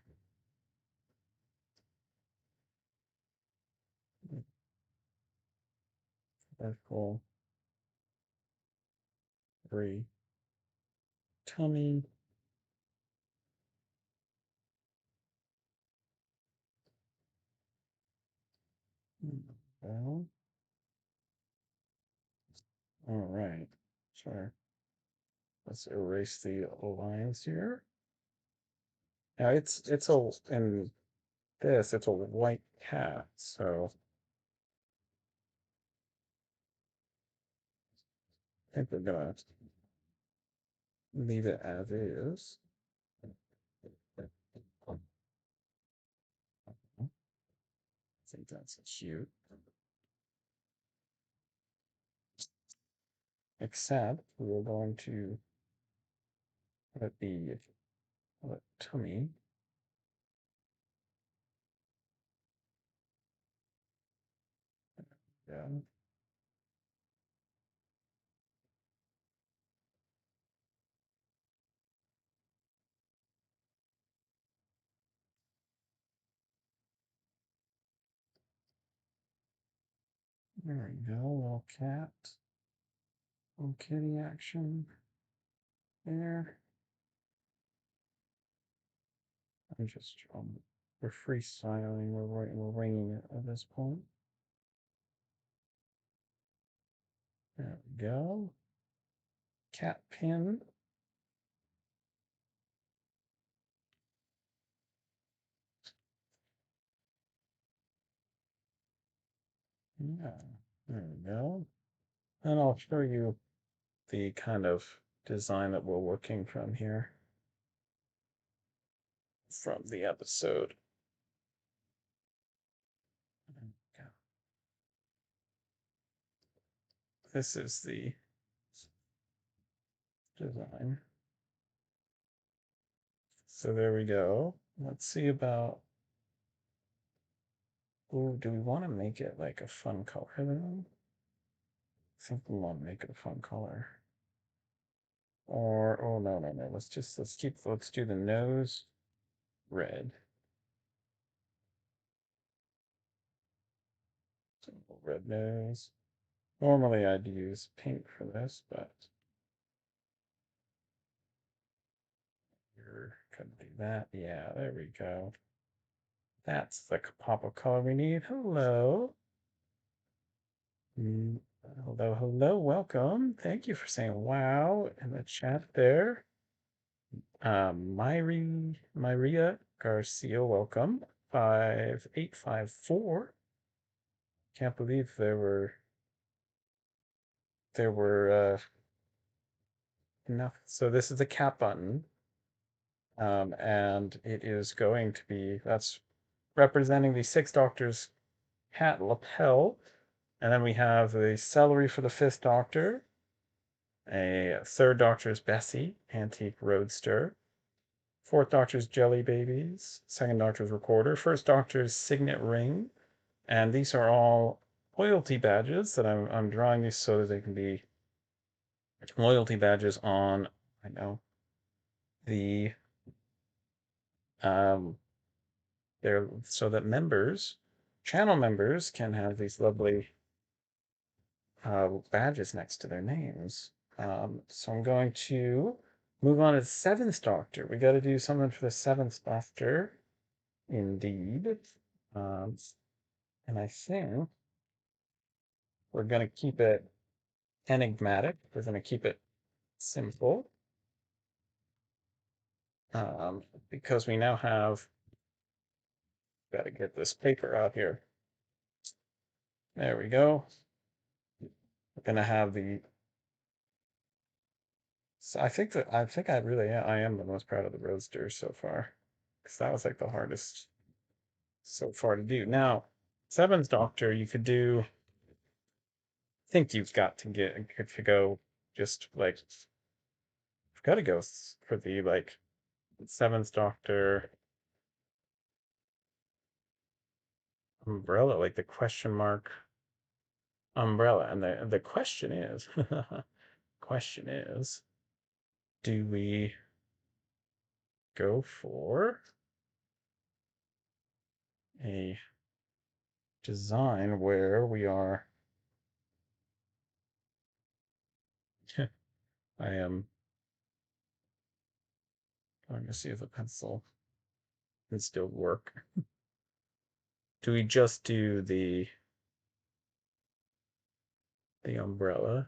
Vertical. 3. Tummy. Well. All right. Sure. Let's erase the lines here. Now it's in this, it's a white cat, so I think we're gonna leave it as is. I think that's cute. Except we're going to let tummy. Yeah. There we go, little cat. Little kitty action there. I'm just we're freestyling, we're winging it at this point. There we go. Cat pin. Yeah, there we go. And I'll show you the kind of design that we're working from here from the episode. This is the design. So there we go. Let's see about. Ooh, do we want to make it like a fun color though? I think we want to make it a fun color. Or oh no, let's do the nose red. Red nose. Normally I'd use pink for this, but we're gonna do that. Yeah, there we go. That's the pop of color we need. Hello. Hello, welcome. Thank you for saying wow in the chat there. Myria Garcia, welcome. 5854. Can't believe there were enough. So this is the cap button. And it is going to be that's representing the Sixth Doctor's hat lapel. And then we have the celery for the Fifth Doctor, a Third Doctor's Bessie, antique roadster, Fourth Doctor's Jelly Babies, Second Doctor's Recorder, First Doctor's Signet Ring, and these are all loyalty badges that I'm drawing these so that they can be loyalty badges on, I know, the they're so that channel members can have these lovely badges next to their names. So I'm going to move on to the Seventh Doctor. We got to do something for the Seventh Doctor, indeed. And I think we're going to keep it enigmatic. We're going to keep it simple. Because we now have, got to get this paper out here. There we go. We're going to have the, so I think I really I am the most proud of the Roadster so far. Because that was like the hardest so far to do. Now, Seventh Doctor, you could do, I think you've got to go just like, you've got to go for the like Seventh Doctor umbrella, like the question mark umbrella. And the question is, question is, do we go for a design where we are, I am going to see if the pencil can still work. Do we just do the umbrella?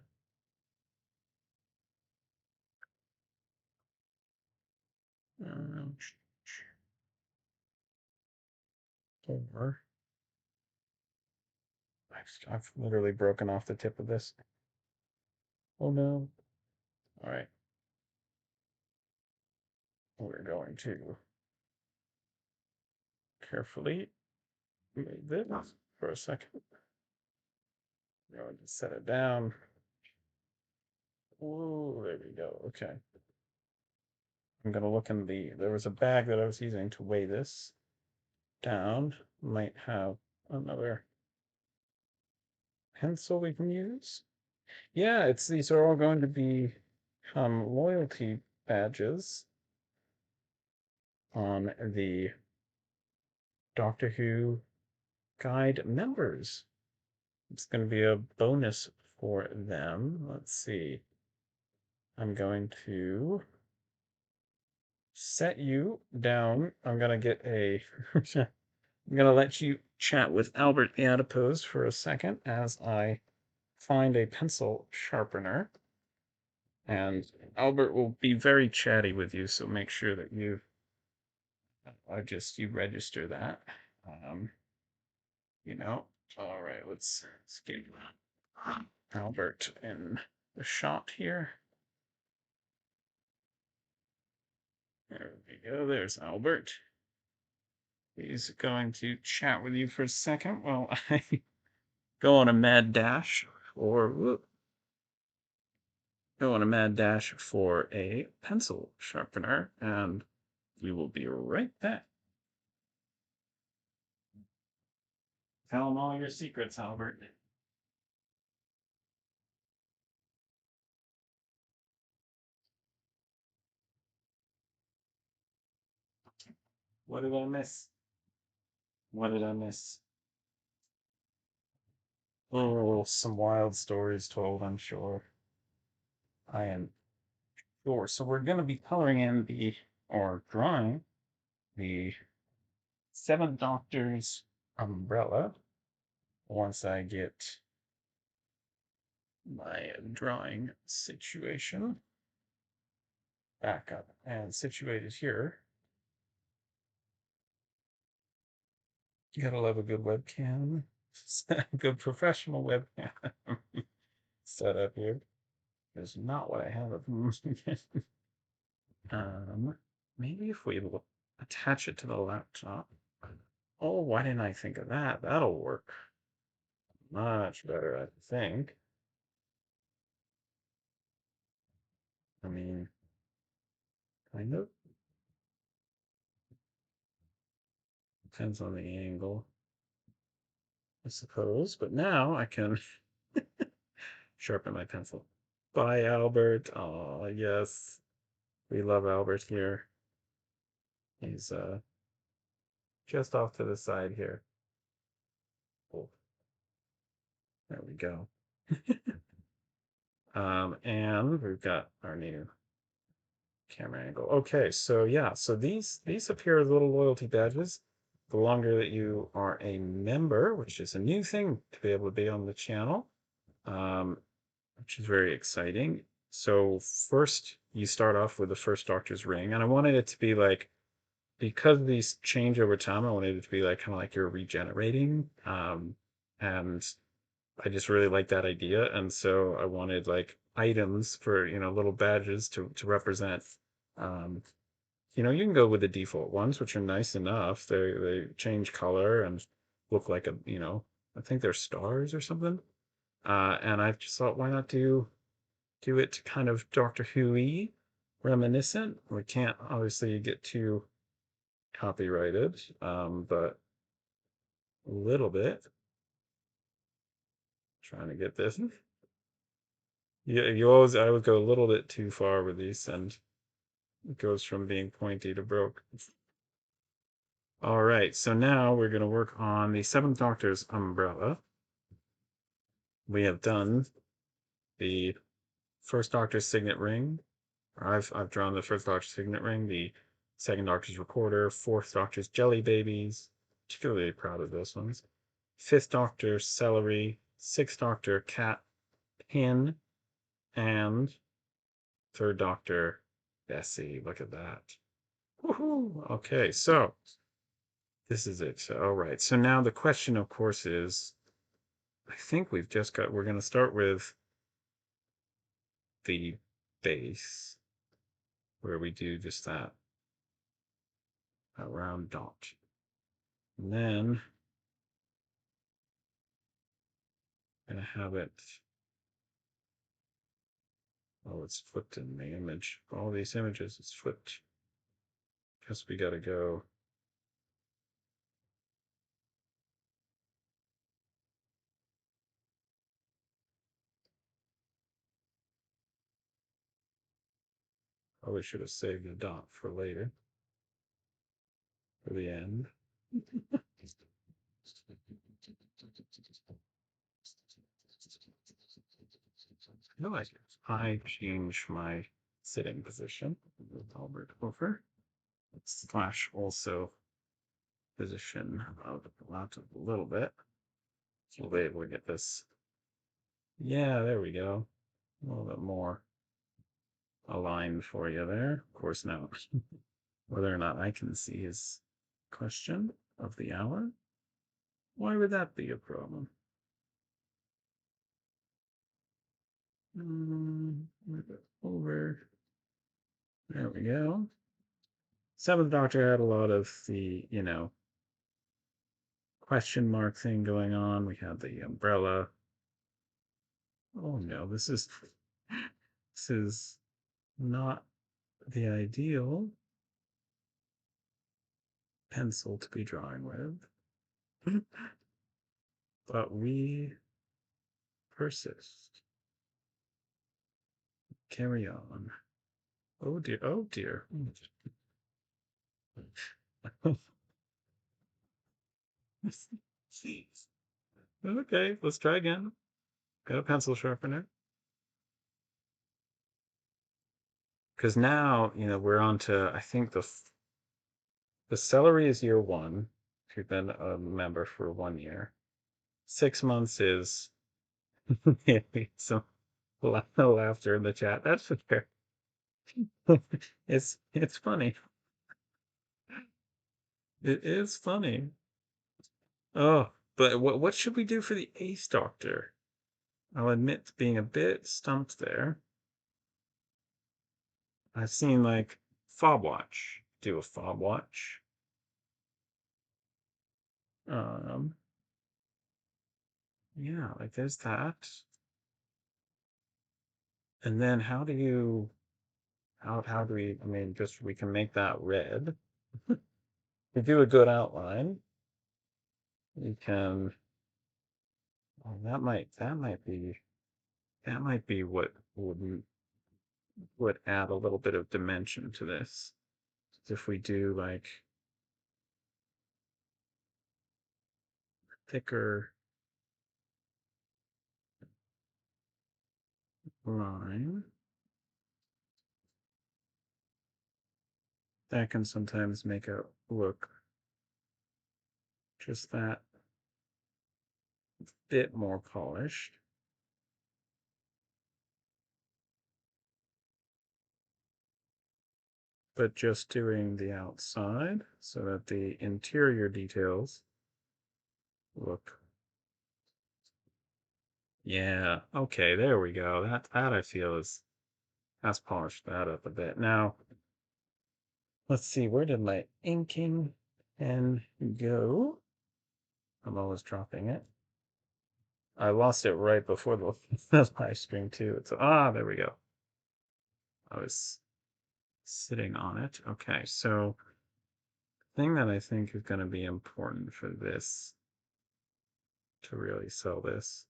Or I've literally broken off the tip of this. Oh no. All right. We're going to carefully move this for a second. We're going to set it down. Oh, there we go. Okay. I'm going to look in there was a bag that I was using to weigh this down. Might have another pencil we can use. Yeah, these are all going to be loyalty badges on the Doctor Who Guide members. It's going to be a bonus for them. Let's see. I'm going to set you down. I'm going to get a I'm going to let you chat with Albert the Adipose for a second as I find a pencil sharpener. And Albert will be very chatty with you, so make sure that you register that. You know. All right, let's get Albert in the shot here. There we go. There's Albert. He's going to chat with you for a second while I go on a mad dash for a pencil sharpener, and we will be right back. Tell him all your secrets, Albert. What did I miss? What did I miss? Oh, some wild stories told, I'm sure. I am sure. So we're going to be coloring in or drawing the Seventh Doctor's umbrella once I get my drawing situation back up and situated here. You gotta love a good webcam. Good professional webcam set up here. Is not what I have at the moment. Maybe if we attach it to the laptop. Oh, why didn't I think of that? That'll work much better, I think. I mean, kind of. Depends on the angle, I suppose. But now I can sharpen my pencil. Bye, Albert. Oh, yes. We love Albert here. He's just off to the side here. Oh, there we go. And we've got our new camera angle. Okay, so yeah, so these appear as little loyalty badges. The longer that you are a member, which is a new thing to be able to be on the channel, which is very exciting. So first, you start off with the first Doctor's ring, and I wanted it to be like, because these change over time, I wanted it to be like kind of like you're regenerating. And I just really like that idea, and so I wanted like items for little badges to represent. Um, you can go with the default ones, which are nice enough. They change color and look like I think they're stars or something. And I just thought, why not do it kind of Doctor Who-y, reminiscent. We can't obviously get too copyrighted, but a little bit. Trying to get this. Yeah, I would go a little bit too far with these, and it goes from being pointy to broke. All right, so now we're going to work on the Seventh Doctor's umbrella. We have done the First Doctor's signet ring. I've drawn the First Doctor's signet ring, the Second Doctor's recorder, Fourth Doctor's jelly babies. Particularly proud of those ones. Fifth Doctor celery, Sixth Doctor cat pin, and Third Doctor Bessie. Look at that. Woohoo! Okay, so this is it. So, all right. So now the question, of course, is I think we're going to start with the base where we do just that, a round dot. And then I'm going to have it, oh, it's flipped in the image. All these images, it's flipped. Guess we got to go. Probably should have saved the dot for later, for the end. No, I change my sitting position with Albert over. Slash also position of the laptop a little bit. So we'll be able to get this. Yeah, there we go. A little bit more aligned for you there. Of course, now whether or not I can see is question of the hour. Why would that be a problem? Move it over. There we go. Seventh Doctor had a lot of the, question mark thing going on. We had the umbrella. Oh no, this is not the ideal pencil to be drawing with. But we persist. Carry on. Oh dear, oh dear. Okay, let's try again. Got a pencil sharpener. Because now, we're on to, I think the celery is year one. If you've been a member for 1 year. 6 months is some laughter in the chat. That's fair. It's funny. It is funny. Oh, but what should we do for the Ace Doctor? I'll admit to being a bit stumped there. I've seen like fob watch. Do a fob watch. Um, yeah, like there's that. And then how do we, I mean, just we can make that red. We do a good outline. You can, oh, that might be what would add a little bit of dimension to this. If we do like thicker line, that can sometimes make it look just that bit more polished. But just doing the outside so that the interior details look. Yeah, okay, there we go. That I feel has polished that up a bit. Now, let's see, where did my inking pen go? I'm always dropping it. I lost it right before the live stream too. There we go. I was sitting on it. Okay, so the thing that I think is going to be important for this to really sell this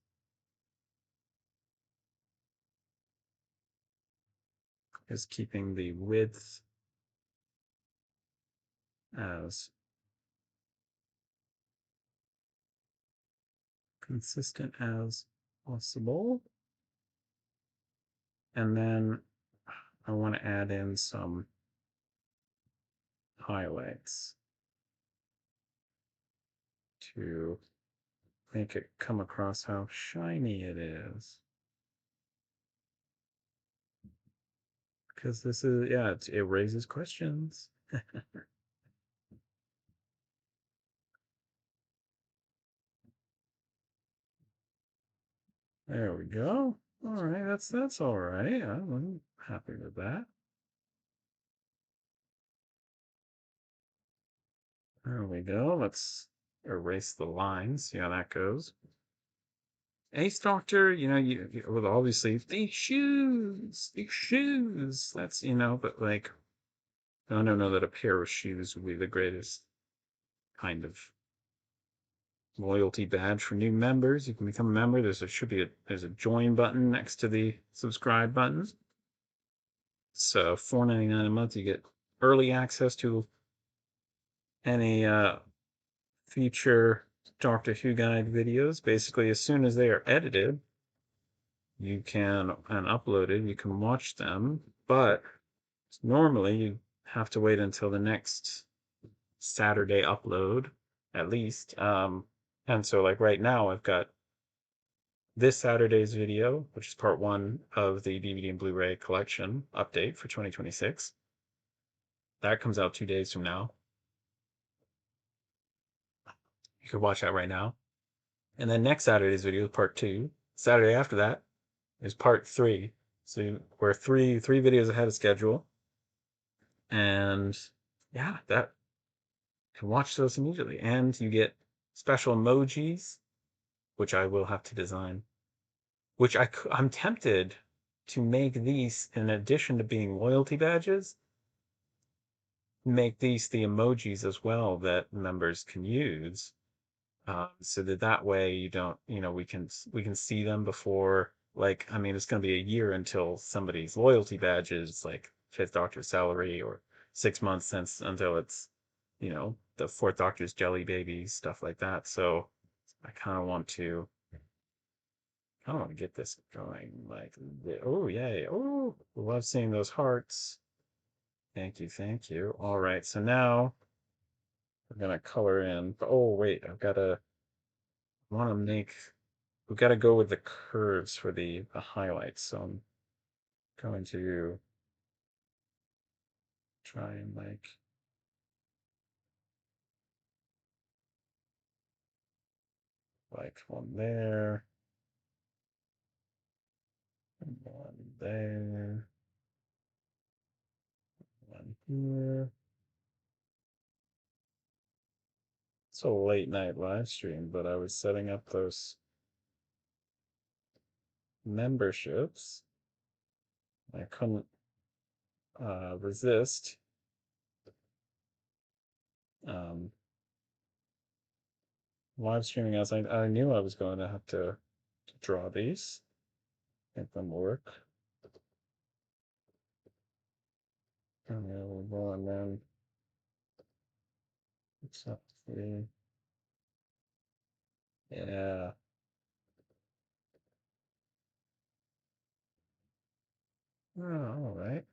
is keeping the width as consistent as possible. And then I want to add in some highlights to make it come across how shiny it is. Because this is, yeah, it raises questions. There we go. All right, that's all right. I'm happy with that. There we go. Let's erase the lines. See how that goes. Ace Doctor, well, obviously these shoes. That's but like, I don't know that a pair of shoes would be the greatest kind of loyalty badge for new members. You can become a member. There's a join button next to the subscribe button. So $4.99 a month, you get early access to any future Doctor Who guide videos. Basically, as soon as they are edited, you can and uploaded, you can watch them. But normally you have to wait until the next Saturday upload, at least. And so like right now, I've got this Saturday's video, which is part one of the DVD and Blu-ray collection update for 2026. That comes out 2 days from now. You could watch that right now. And then next Saturday's video is part two. Saturday after that is part three. So we're three videos ahead of schedule. And yeah, that you can watch those immediately. And you get special emojis, which I will have to design. Which I'm tempted to make these, in addition to being loyalty badges, make these the emojis as well that members can use, so that way you don't, we can see them before. Like, I mean, it's going to be a year until somebody's loyalty badges, like Fifth Doctor salary, or 6 months since until it's the Fourth Doctor's jelly babies, stuff like that. So I kind of want to get this going. Oh, yay. Oh, love seeing those hearts. Thank you, thank you. All right, so now we're gonna color in. Oh, wait, want to make, we've got to go with the curves for the highlights. So I'm going to try and like one there, one there, one here. It's a late night live stream, but I was setting up those memberships. I couldn't resist um, live streaming as I knew I was going to have to draw these, make them work. And then we'll go and then accept the, yeah. Oh, all right.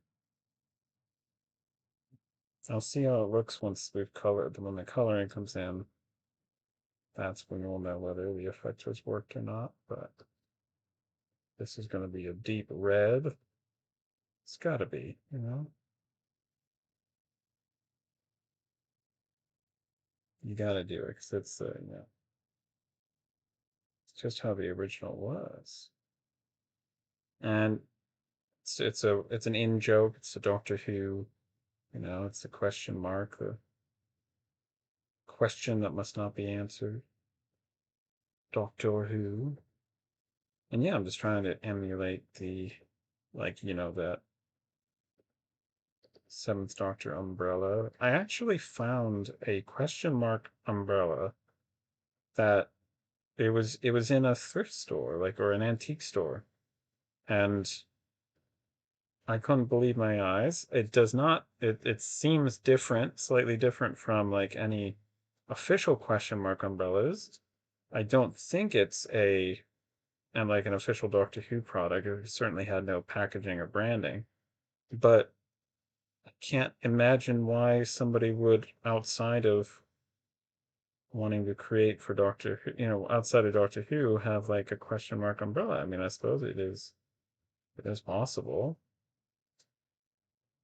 I'll see how it looks once we've colored. When the coloring comes in, that's when we'll know whether the effect has worked or not. But this is going to be a deep red. It's got to be. You got to do it because it's just how the original was. And it's an in joke. It's a Doctor Who. It's a question mark, the question that must not be answered. Doctor Who. And yeah, I'm just trying to emulate that Seventh Doctor umbrella. I actually found a question mark umbrella that it was in a thrift store, or an antique store. And I couldn't believe my eyes. It does not it seems different, slightly different from any official question mark umbrellas. I don't think it's a and like an official Doctor Who product. It certainly had no packaging or branding. But I can't imagine why somebody would, outside of wanting to create for Doctor Who, outside of Doctor Who, have a question mark umbrella. I mean, I suppose it is possible,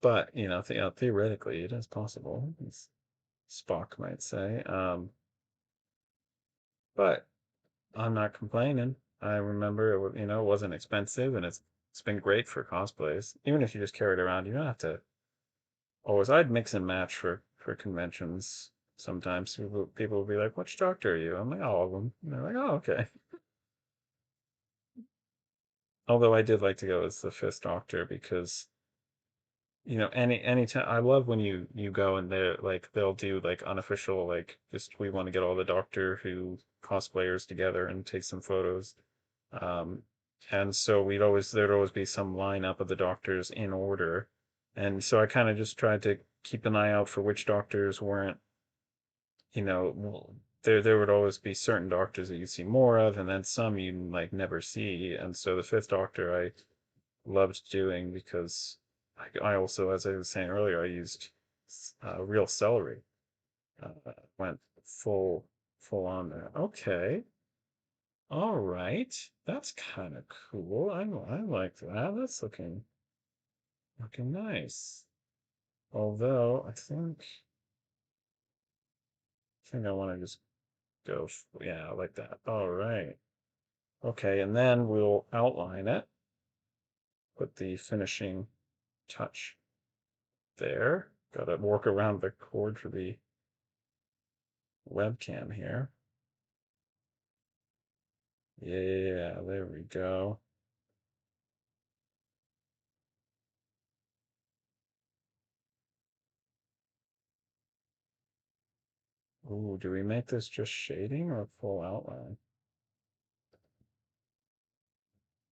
but theoretically, it is possible, as Spock might say. But I'm not complaining. I remember it wasn't expensive, and it's been great for cosplays. Even if you just carry it around, you don't have to always. I'd mix and match for conventions. Sometimes people will be like, "Which doctor are you?" I'm like, "All of them." And they're like, "Oh, okay." Although I did like to go as the fifth doctor because anytime I love when you go and they'll do unofficial just we want to get all the Doctor Who cosplayers together and take some photos. Um, and so there'd always be some lineup of the doctors in order. And so I kind of just tried to keep an eye out for which doctors weren't, well, there would always be certain doctors that you see more of, and then some you never see. And so the fifth doctor I loved doing because I also, as I was saying earlier, I used real celery. Went full on there. Okay. All right. That's kind of cool. I like that. That's looking nice. Although I think I want to just go. Yeah, I like that. All right. Okay, and then we'll outline it. Put the finishing touch there. Got to work around the cord for the webcam here. Yeah, there we go. Ooh, do we make this just shading or full outline?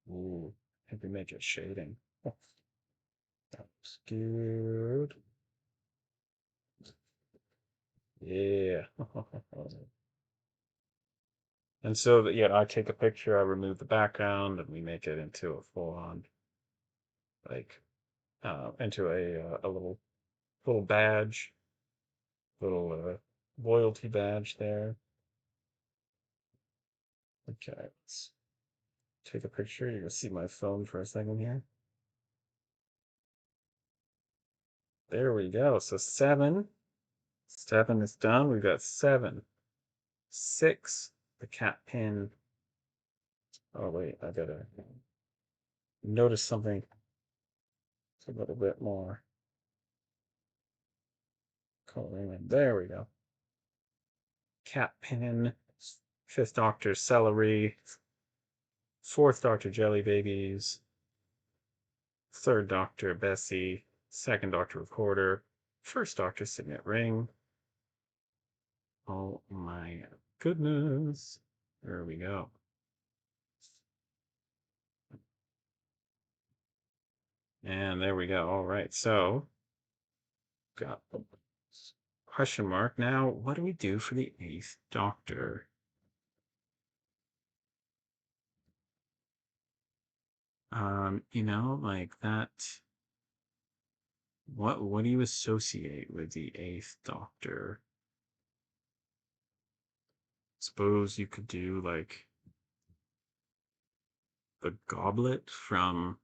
Ooh, maybe make it shading. Oh, that looks good. Yeah. And so that yeah, I take a picture, I remove the background, and we make it into a full on like into a little badge, little loyalty badge there. Okay, let's take a picture. You're gonna see my phone for a second here. There we go. So seven. Seven is done. We've got seven. Six. The cat pin. Oh wait, I gotta notice something a little bit more. Coloring in. There we go. Cat pin. Fifth Doctor Celery. Fourth Doctor Jelly Babies. Third Doctor Bessie. Second Doctor Recorder. First Doctor Signet Ring. Oh my goodness. There we go. And there we go. All right. So, got the question mark. Now, what do we do for the eighth Doctor? Like that. What do you associate with the eighth Doctor? Suppose you could do like the goblet from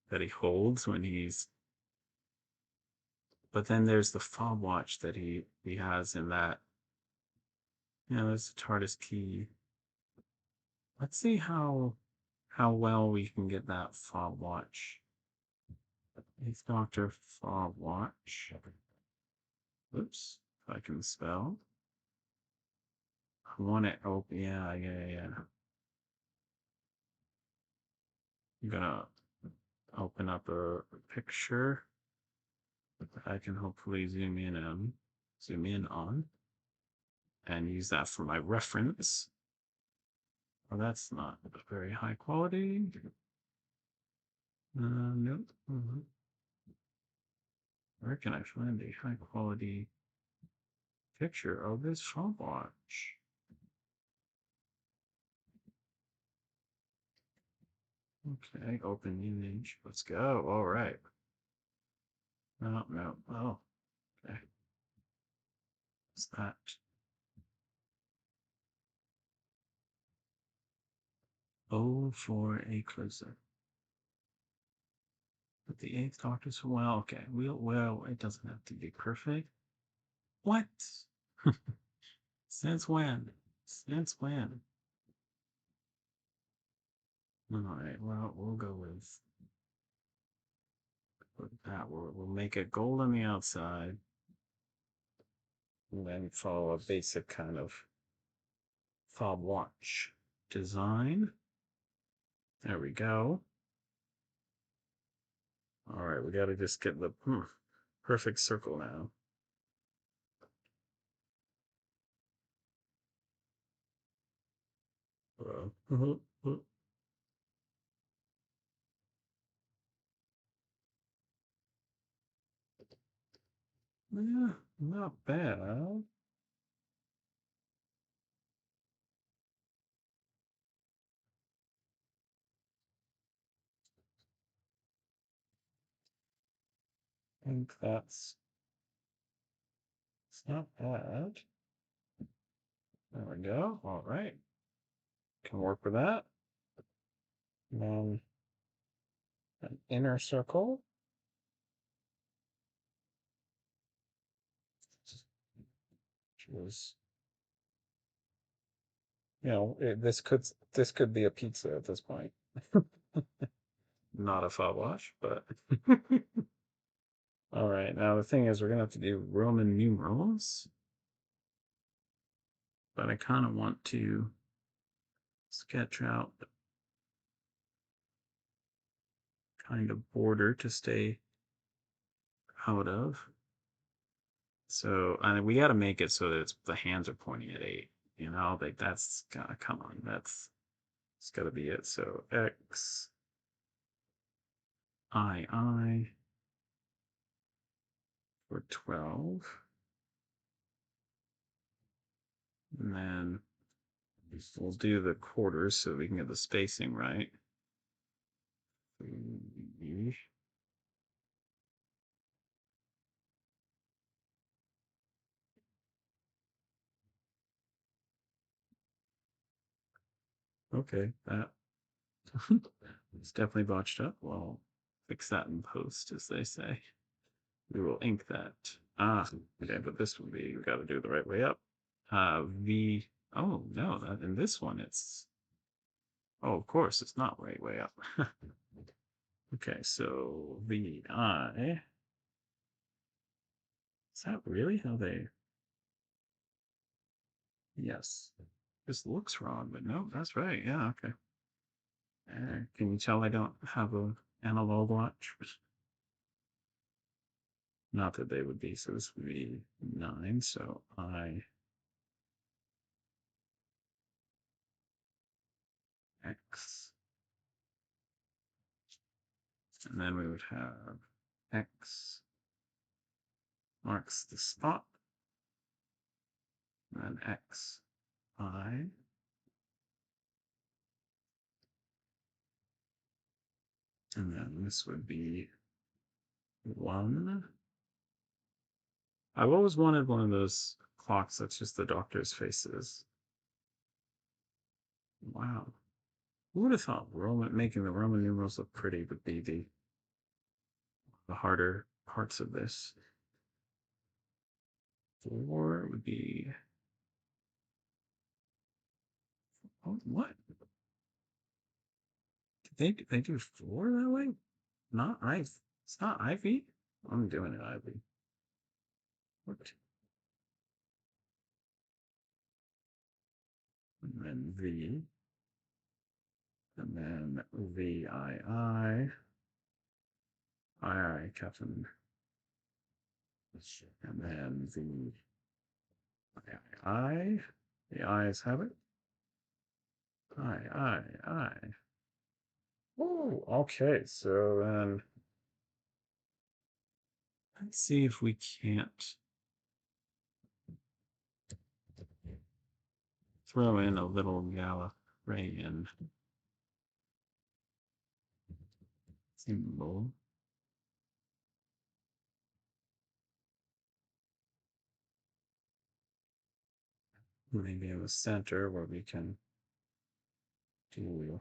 that he holds when he's but then there's the fob watch that he has in that. There's the TARDIS key. Let's see how well we can get that fob watch. Eighth Doctor fob watch. Oops, if I can spell. I want it open. Yeah. I'm gonna open up a picture that I can hopefully zoom in on, and use that for my reference. Oh, that's not very high quality. Nope. Where can I find a high quality picture of this fob watch? Okay, open image. Let's go. All right. No. Oh, okay. What's that? Oh, for a closer. But the eighth Doctor's well, okay. Well, it doesn't have to be perfect. What? Since when? Since when? All right. Well, we'll go with that. We'll make it gold on the outside, and then follow a basic kind of fob watch design. There we go. All right, we got to just get the perfect circle now. Uh, yeah, not bad. I think it's not bad. There we go. All right, can work with that. And then an inner circle. Which was, this could be a pizza at this point. Not a fob wash, but all right. Now the thing is, we're gonna have to do Roman numerals, but I kind of want to sketch out the kind of border to stay out of. So, and we got to make it so that the hands are pointing at 8. Like that's gotta come on. It's got to be it. So X I for 12. And then we'll do the quarters so we can get the spacing right. Okay, that it's definitely botched up. Well, fix that in post, as they say. We will ink that. Ah, okay, but this will be, we got to do it the right way up. V, oh no, that in this one it's, oh, of course, it's not right way up. Okay, so VI, is that really how they, yes, this looks wrong, but no, that's right. Yeah, okay. Can you tell I don't have a analog watch? Not that they would be, so this would be 9, so I X, and then we would have X marks the spot, and then X, I, and then this would be 1. I've always wanted one of those clocks that's just the doctor's faces. Wow. Who would have thought Roman making the Roman numerals look pretty would be the harder parts of this? 4 would be, oh, what? Did they do 4 that way? Not I. It's not Ivy. I'm doing it Ivy. What? And then V, and then VII, II Captain, and then I. The I's have it. I. Oh, okay. So then let's see if we can't throw in a little Gallifreyan symbol. Maybe in the center where we can do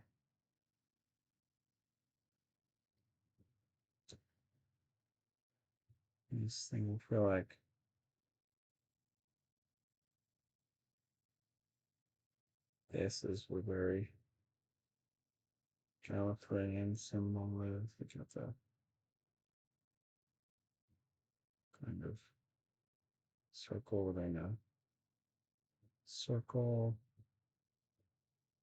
this thing. Will feel like this is a very Gallifreyan symbol with, we got the kind of circle within a circle.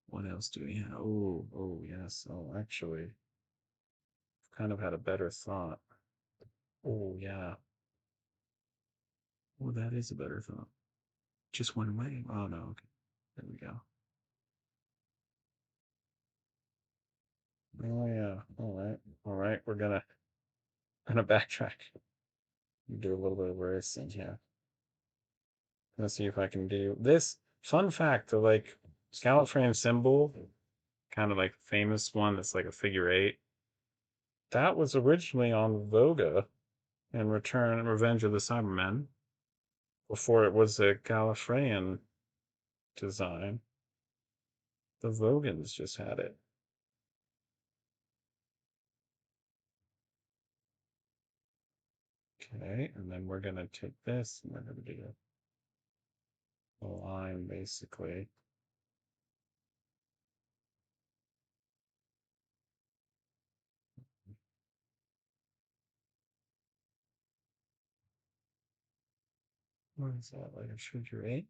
What else do we have? Oh, yes. Oh, actually, I've kind of had a better thought. Oh, yeah. Oh, that is a better thought. Just went away. Oh, no. Okay. There we go. Oh, yeah. All right. All right. We're gonna backtrack. Do a little bit of racing here. Let's see if I can do this. Fun fact: the like scallop frame symbol, kind of like famous one that's like a figure eight. That was originally on Voga in Return and Revenge of the Cybermen before it was a Gallifreyan design. The Vogans just had it. Okay, and then we're gonna take this and we're gonna do a line basically. What is that, like a figure eight?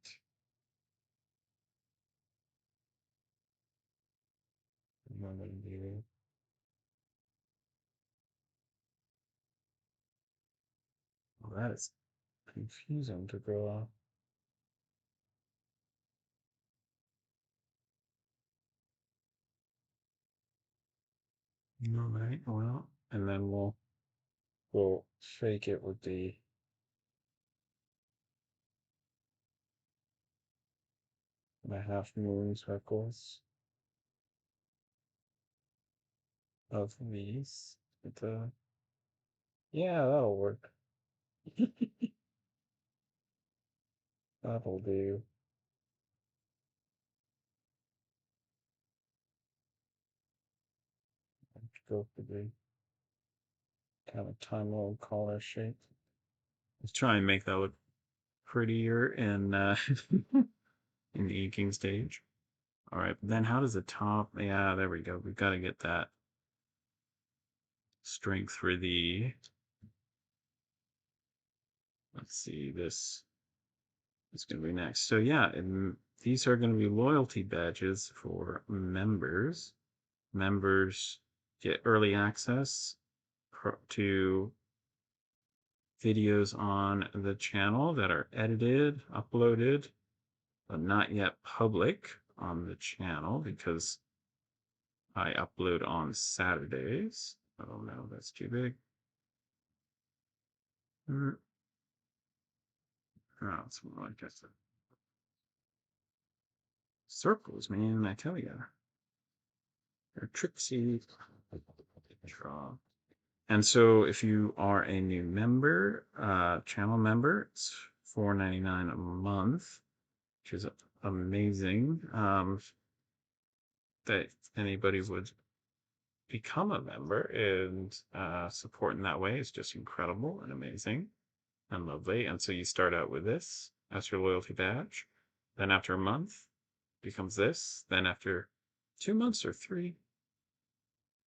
And I'm gonna do, oh, that is confusing to draw. All right, well, and then we'll fake it with the my half moon circles of these. But, yeah, that'll work. That'll do. Go for the kind of time lobe collar shape. Let's try and make that look prettier in in the inking stage. All right, then how does the top? Yeah, there we go. We've got to get that strength for the. Let's see, this is going to be next. So yeah, and these are going to be loyalty badges for members. Members get early access to videos on the channel that are edited, uploaded, but not yet public on the channel because I upload on Saturdays. Oh no, that's too big. No, it's more like a circles, man. I tell you, they're tricksy. Draw. And so, if you are a new member, channel member, it's $4.99 a month, which is amazing. That anybody would become a member and support in that way is just incredible and amazing and lovely. And so you start out with this as your loyalty badge. Then after a month becomes this. Then after 2 months or 3,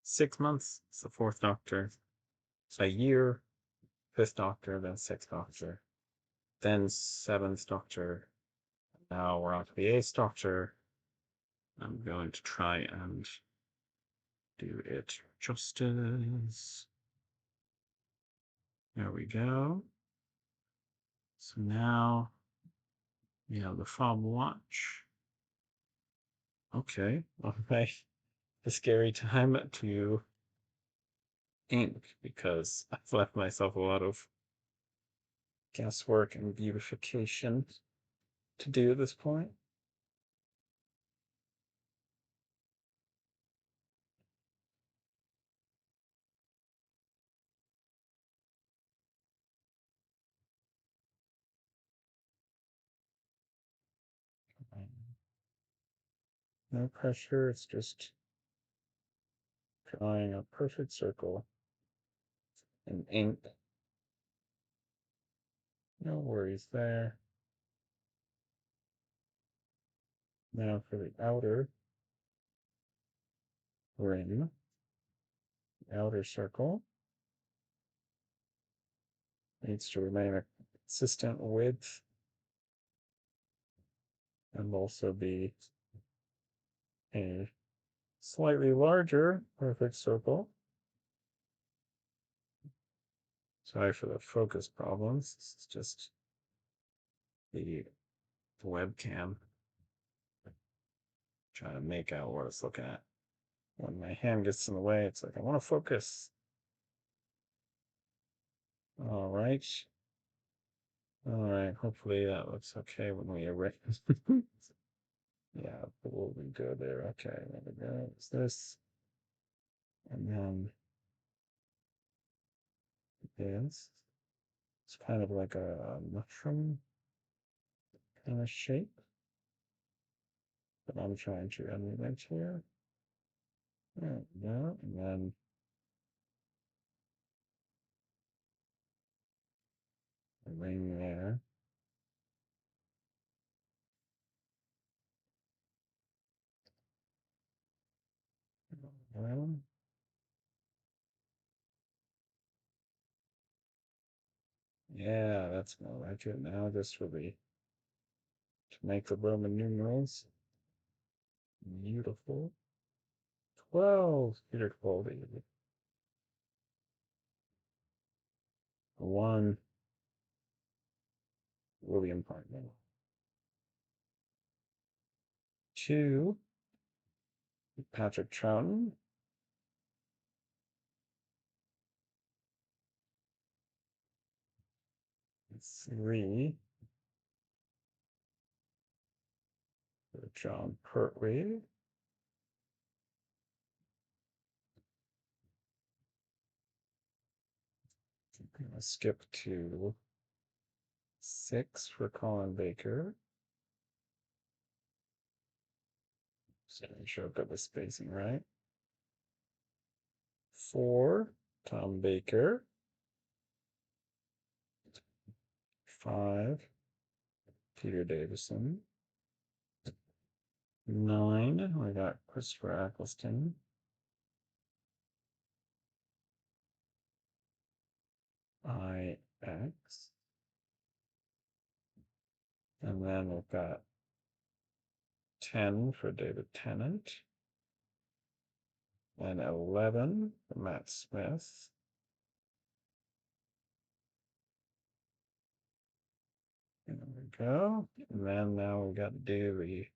6 months, it's the fourth doctor. A year, fifth doctor, then sixth doctor, then seventh doctor. Now we're on to the eighth doctor. I'm going to try and do it justice. There we go. So now we have the fob watch. Okay, all right. The scary time to ink because I've left myself a lot of guesswork and beautification to do at this point. No pressure, it's just drawing a perfect circle in ink. No worries there. Now for the outer rim, the outer circle needs to remain a consistent width and also be a slightly larger perfect circle. Sorry for the focus problems. This is just the webcam trying to make out what it's looking at. When my hand gets in the way, it's like I want to focus. All right. All right. Hopefully that looks okay when we erase. Yeah, we'll go there. Okay, there we go. It's this. And then this. It's kind of like a mushroom kind of shape that I'm trying to emulate here. There we go. And then a ring there. Well, yeah, that's more like it now, just for the to make the Roman numerals beautiful. 12 Peter Capaldi. 1 William Hartnell. 2 Patrick Troughton. 3 John Pertwee. I'm gonna skip to 6 for Colin Baker. So make sure I've got the spacing right. 4, Tom Baker. 5, Peter Davison. 9, we got Christopher Eccleston. IX. And then we've got 10 for David Tennant. And 11 for Matt Smith. There we go. And then now we got to do the.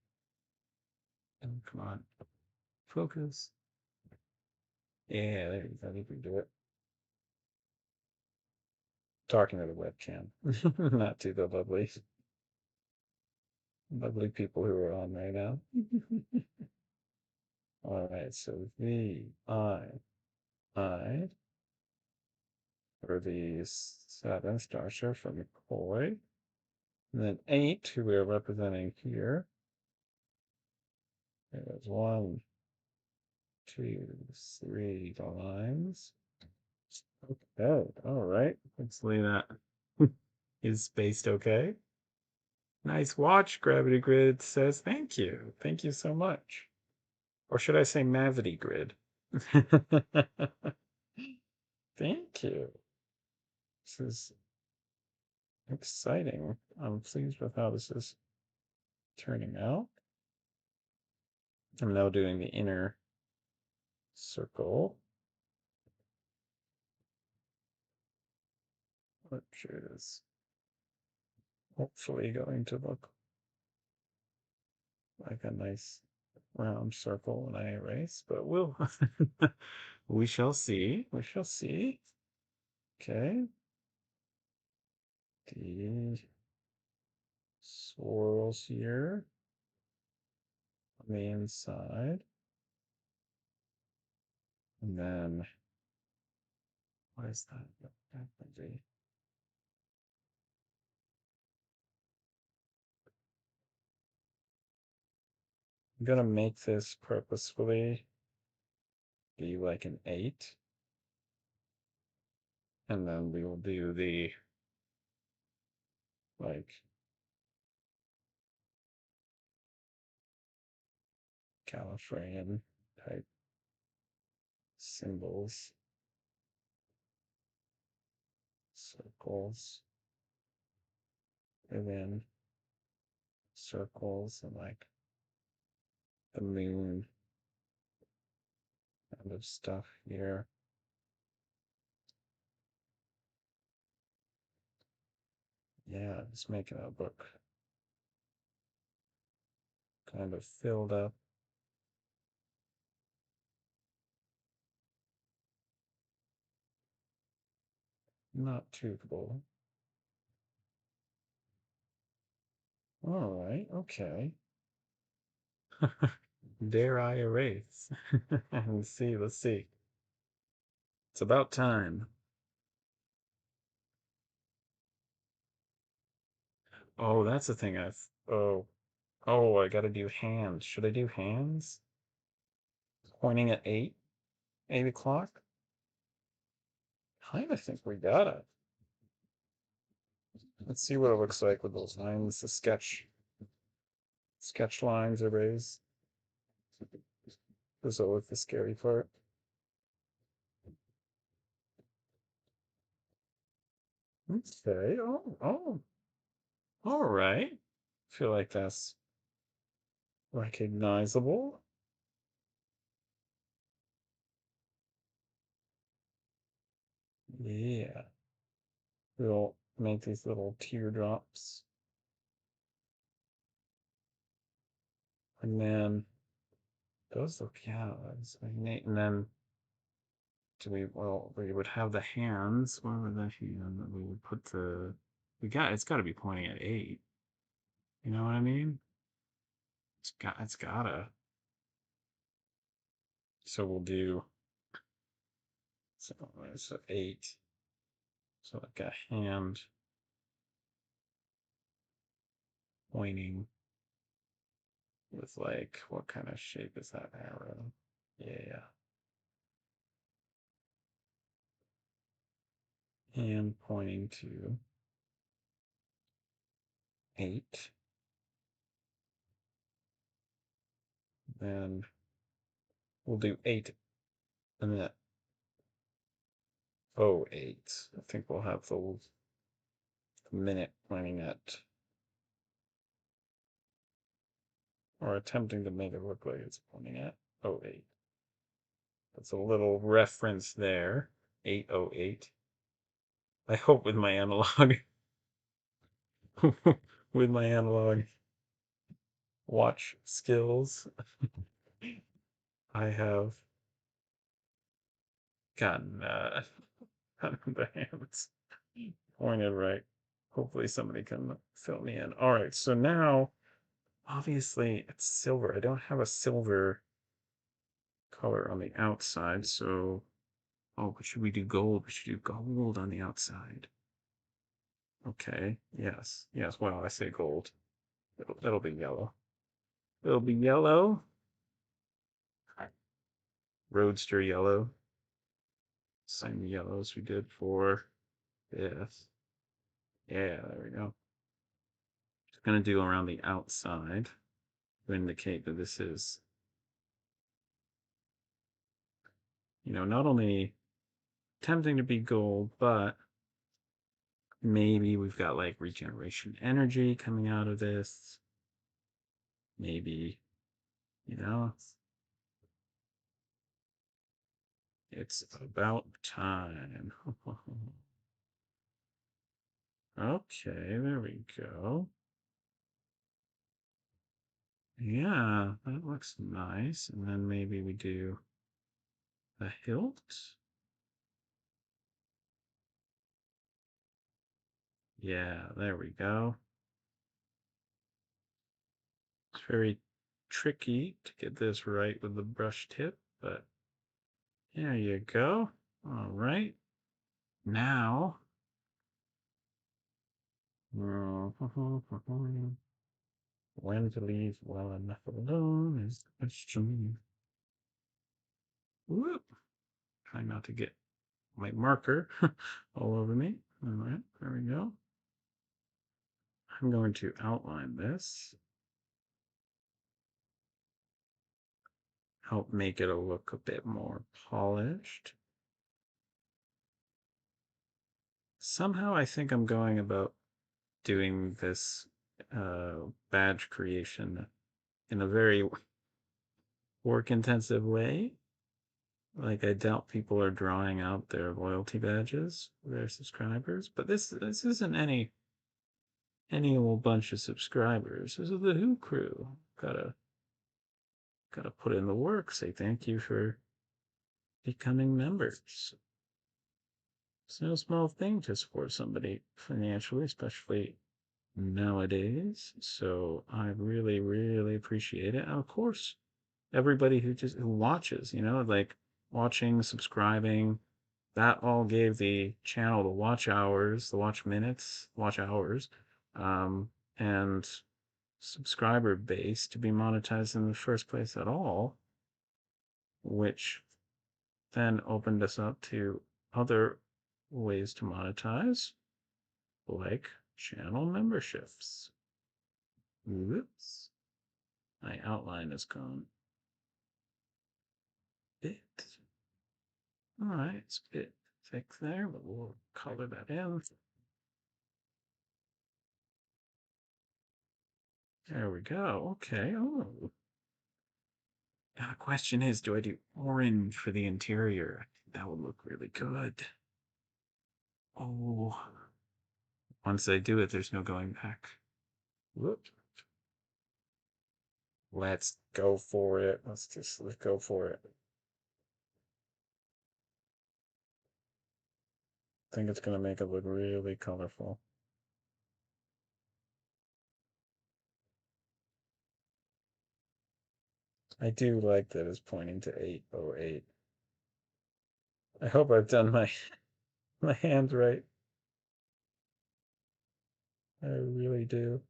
Oh, come on. Focus. Yeah, there you go. You can do it. Talking to the webcam. Not to the lovely people who are on right now. All right, so I for the 7 Starship from McCoy. And then 8, who we are representing here. There's 1, 2, 3 lines. Okay, all right. Hopefully that is spaced okay. Nice watch, Gravity Grid says thank you. Thank you so much. Or should I say Mavity Grid? Thank you. This is exciting. I'm pleased with how this is turning out. I'm now doing the inner circle, which is hopefully going to look like a nice round circle when I erase, but we shall see. We shall see. Okay. The swirls here on the inside. And then what is that? I'm gonna make this purposefully be like an 8. And then we will do the like Gallifreyan type symbols, circles, within circles, and like the moon kind of stuff here. Yeah, just making a book kind of filled up. Not too cool. All right, okay. Dare I erase? Let's see, let's see. It's about time. Oh, that's the thing oh, I gotta do hands. Should I do hands? Pointing at 8 o'clock? Kinda think we got it. Let's see what it looks like with those lines, the sketch lines erased. This will look the scary part. Okay, all right. Feel like that's recognizable. Yeah. We'll make these little teardrops. And then those look, yeah, that's like neat. And then we would have the hands. Where would the hand we would put it's gotta be pointing at 8. You know what I mean? It's gotta. So we'll do, so it's 8. So like a hand pointing with like, what kind of shape is that arrow? Yeah. Hand pointing to 8. Then we'll do 8 and then 08. I think we'll have the minute pointing at, or attempting to make it look like it's pointing at 08. That's a little reference there. 808. I hope with my analog with my analog watch skills, I have gotten the hands pointed right. Hopefully somebody can fill me in. All right, so now obviously it's silver. I don't have a silver color on the outside, so oh, but should we do gold? We should do gold on the outside. Okay, yes, yes. Well, I say gold. It'll be yellow. It'll be yellow. Roadster yellow. Same yellow as we did for this. Yeah, there we go. Just gonna do around the outside to indicate that this is, not only tempting to be gold, but maybe we've got like regeneration energy coming out of this. Maybe, you know, it's about time. Okay, there we go. Yeah, that looks nice. And then maybe we do the hilt. Yeah, there we go. It's very tricky to get this right with the brush tip, but there you go. All right. Now, when to leave well enough alone is the question. Whoop. Try not to get my marker all over me. All right, there we go. I'm going to outline this, help make it look a bit more polished. Somehow I think I'm going about doing this badge creation in a very work intensive way. Like I doubt people are drawing out their loyalty badges for their subscribers, but this isn't any old bunch of subscribers. This is the Who crew. Gotta put in the work. Say thank you for becoming members. It's no small thing to support somebody financially, especially nowadays. So I really, really appreciate it. And of course, everybody who watches, like watching, subscribing, that all gave the channel the watch hours, the watch minutes, watch hours, and subscriber base to be monetized in the first place at all, which then opened us up to other ways to monetize, like channel memberships. Whoops. My outline is gone. Bit. All right, it's a bit thick there, but we'll color that in. There we go. Okay. Oh. Now the question is, do I do orange for the interior? I think that would look really good. Oh. Once I do it, there's no going back. Whoops. Let's go for it. Let's go for it. I think it's gonna make it look really colorful. I do like that it's pointing to 808. I hope I've done my my hands right. I really do.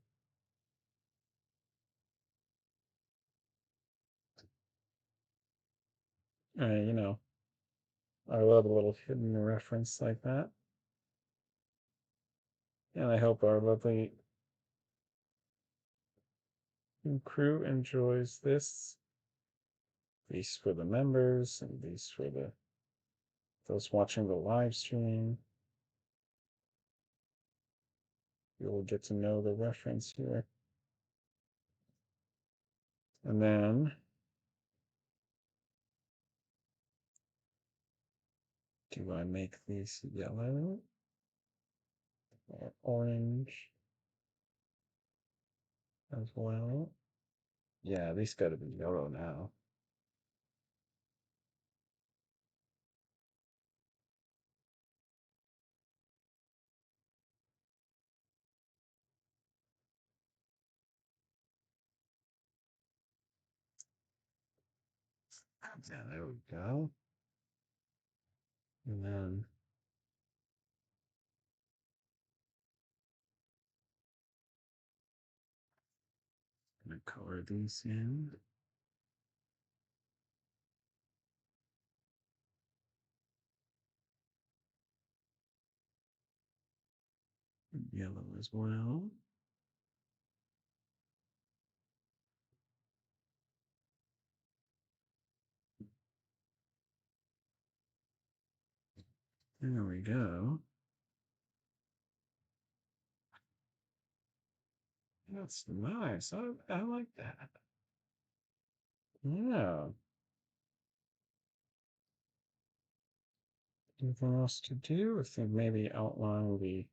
You know, I love a little hidden reference like that. And I hope our lovely crew enjoys this. These for the members and these for the those watching the live stream. You will get to know the reference here. And then do I make these yellow or orange as well? Yeah, these got to be yellow now. Yeah, there we go. And then I'm gonna color these in. Yellow as well. There we go. That's nice. I like that. Yeah. Anything else to do? I think maybe outline the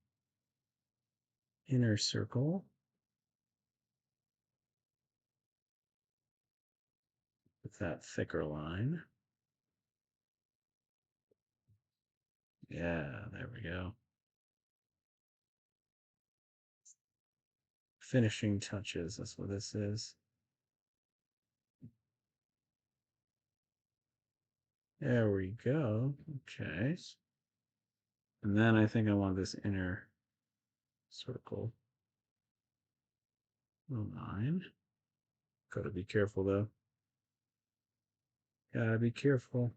inner circle with that thicker line. Yeah, there we go. Finishing touches, that's what this is. There we go. Okay. And then I think I want this inner circle line. Gotta be careful though. Gotta be careful.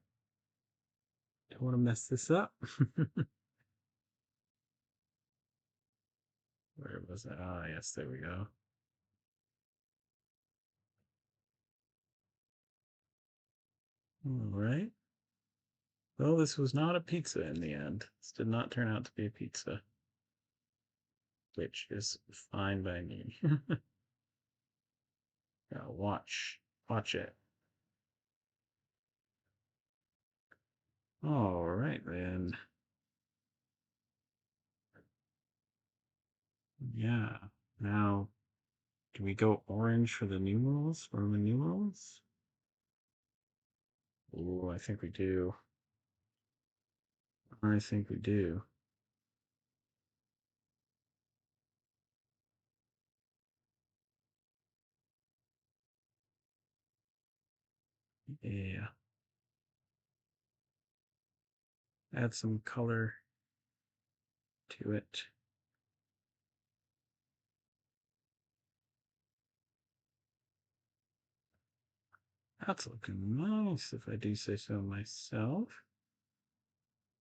Don't want to mess this up. Where was that? Ah, yes, there we go. All right. Well, this was not a pizza in the end. This did not turn out to be a pizza, which is fine by me. Watch it. All right, then. Yeah. Now, can we go orange for the numerals, Roman numerals? Oh, I think we do. I think we do. Yeah. Add some color to it. That's looking nice, if I do say so myself.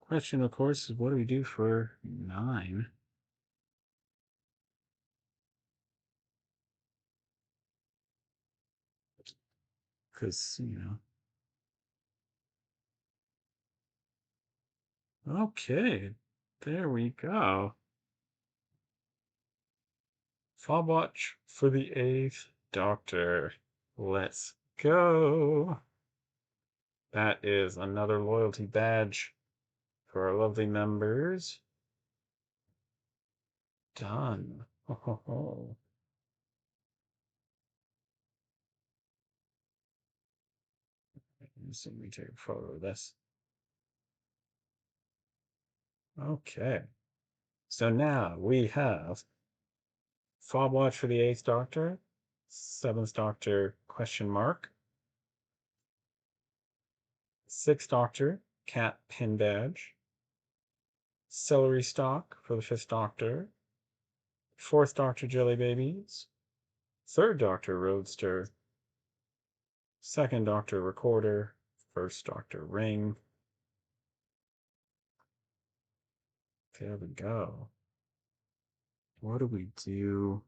Question, of course, is what do we do for 9? Because, okay, there we go. Fob watch for the 8th Doctor. Let's go. That is another loyalty badge for our lovely members. Done. Oh. Let me take a photo of this. Okay. So now we have Fob watch for the 8th Doctor, 7th Doctor question mark, Sixth Doctor, cat pin badge. Celery stalk for the Fifth Doctor. Fourth Doctor, jelly babies. Third Doctor, roadster. Second Doctor, recorder. First Doctor, ring. There we go. What do we do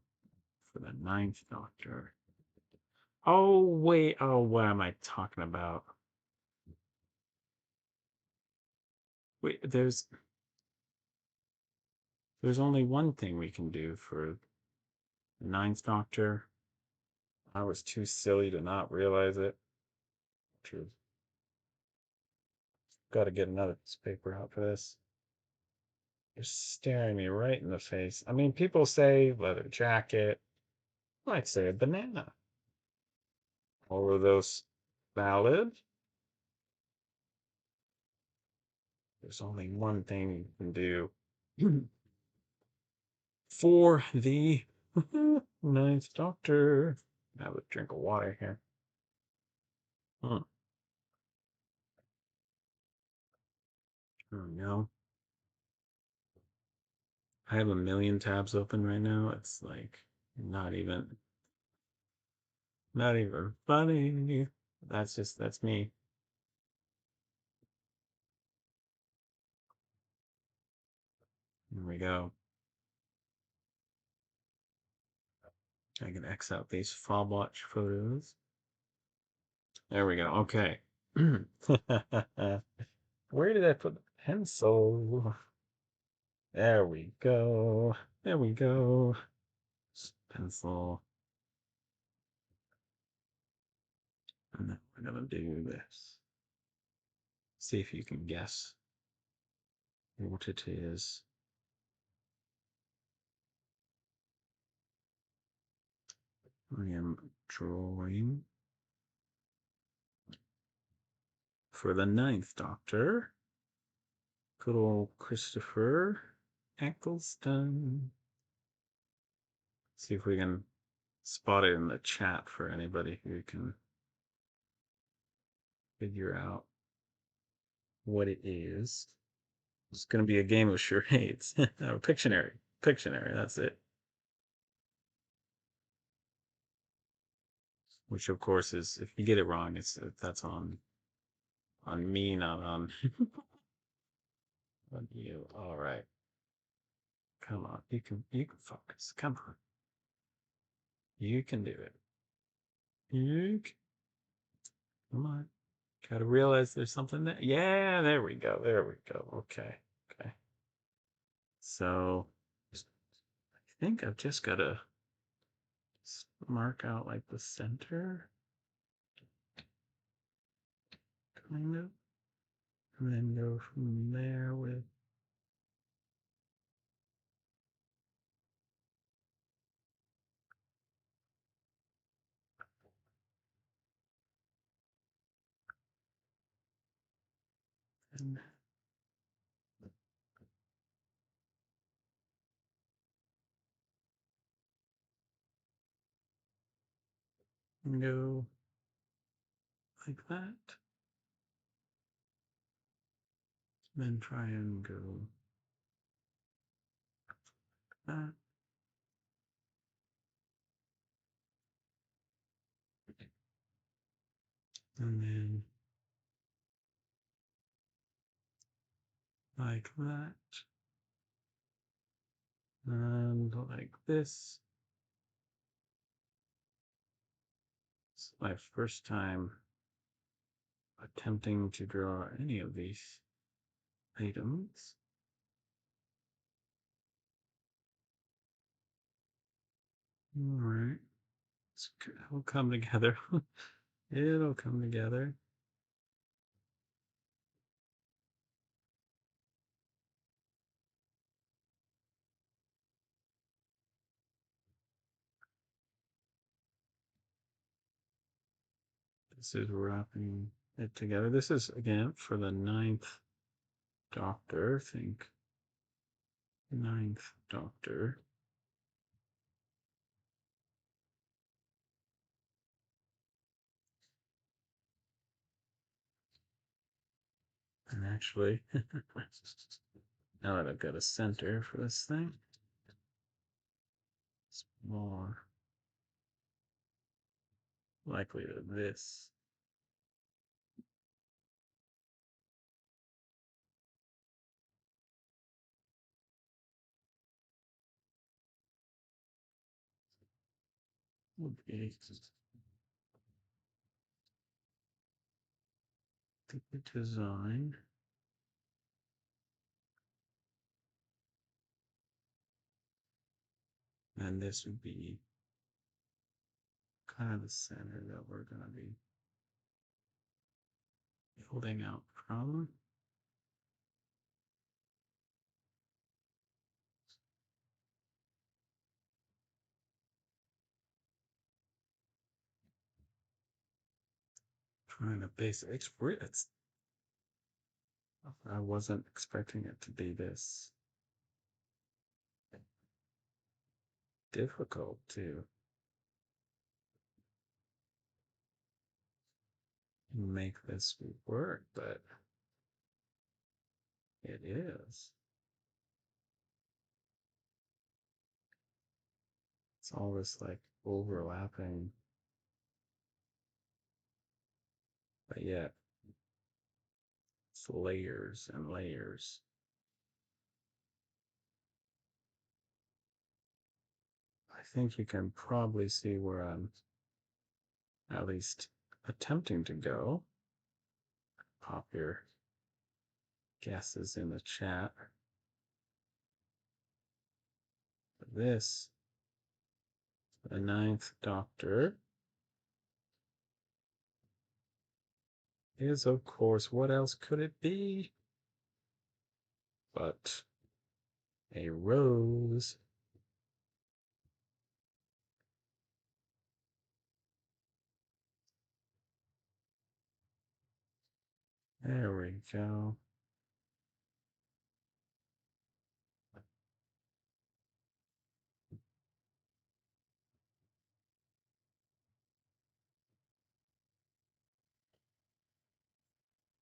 for the Ninth Doctor? Oh, wait. Oh, what am I talking about? Wait, there's only one thing we can do for the Ninth Doctor. I was too silly to not realize it. True. Got to get another paper out for this. You're staring me right in the face. I mean, people say leather jacket. I might say a banana. All of those valid. There's only one thing you can do for the Ninth Doctor. Have a drink of water here. Hmm. Oh no. I have a million tabs open right now. It's like not even funny. That's me. Here we go. I can X out these fob watch photos. There we go. Okay. Where did I put the pencil? There we go. There we go. Pencil. And then we're gonna do this. See if you can guess what it is. I am drawing for the Ninth Doctor. Good old Christopher Eccleston. See if we can spot it in the chat for anybody who can figure out what it is. It's going to be a game of charades. No, Pictionary. Pictionary, that's it. Which, of course, is if you get it wrong, that's on me, not on on you. All right, come on, you can focus. Come on, you can do it. Come on. Gotta realize there's something there. Yeah, there we go. There we go. Okay, okay. So I think I've just gotta mark out like the center, kind of, and then go from there with. And go like that. Then try and go like that. And then like that. And like this. It's my first time attempting to draw any of these items. All right. It'll come together. It'll come together. This is wrapping it together. This is again for the Ninth Doctor. Think Ninth Doctor. And actually, now that I've got a center for this thing, it's more likely that this would be the design. And this would be kind of the center that we're going to be building out from. Trying to base it's I wasn't expecting it to be this difficult to make this work, but it is. It's all this like overlapping, but yet it's layers and layers. I think you can probably see where I'm at least attempting to go. Pop your guesses in the chat. This, the Ninth Doctor, is of course, what else could it be but a rose? There we go.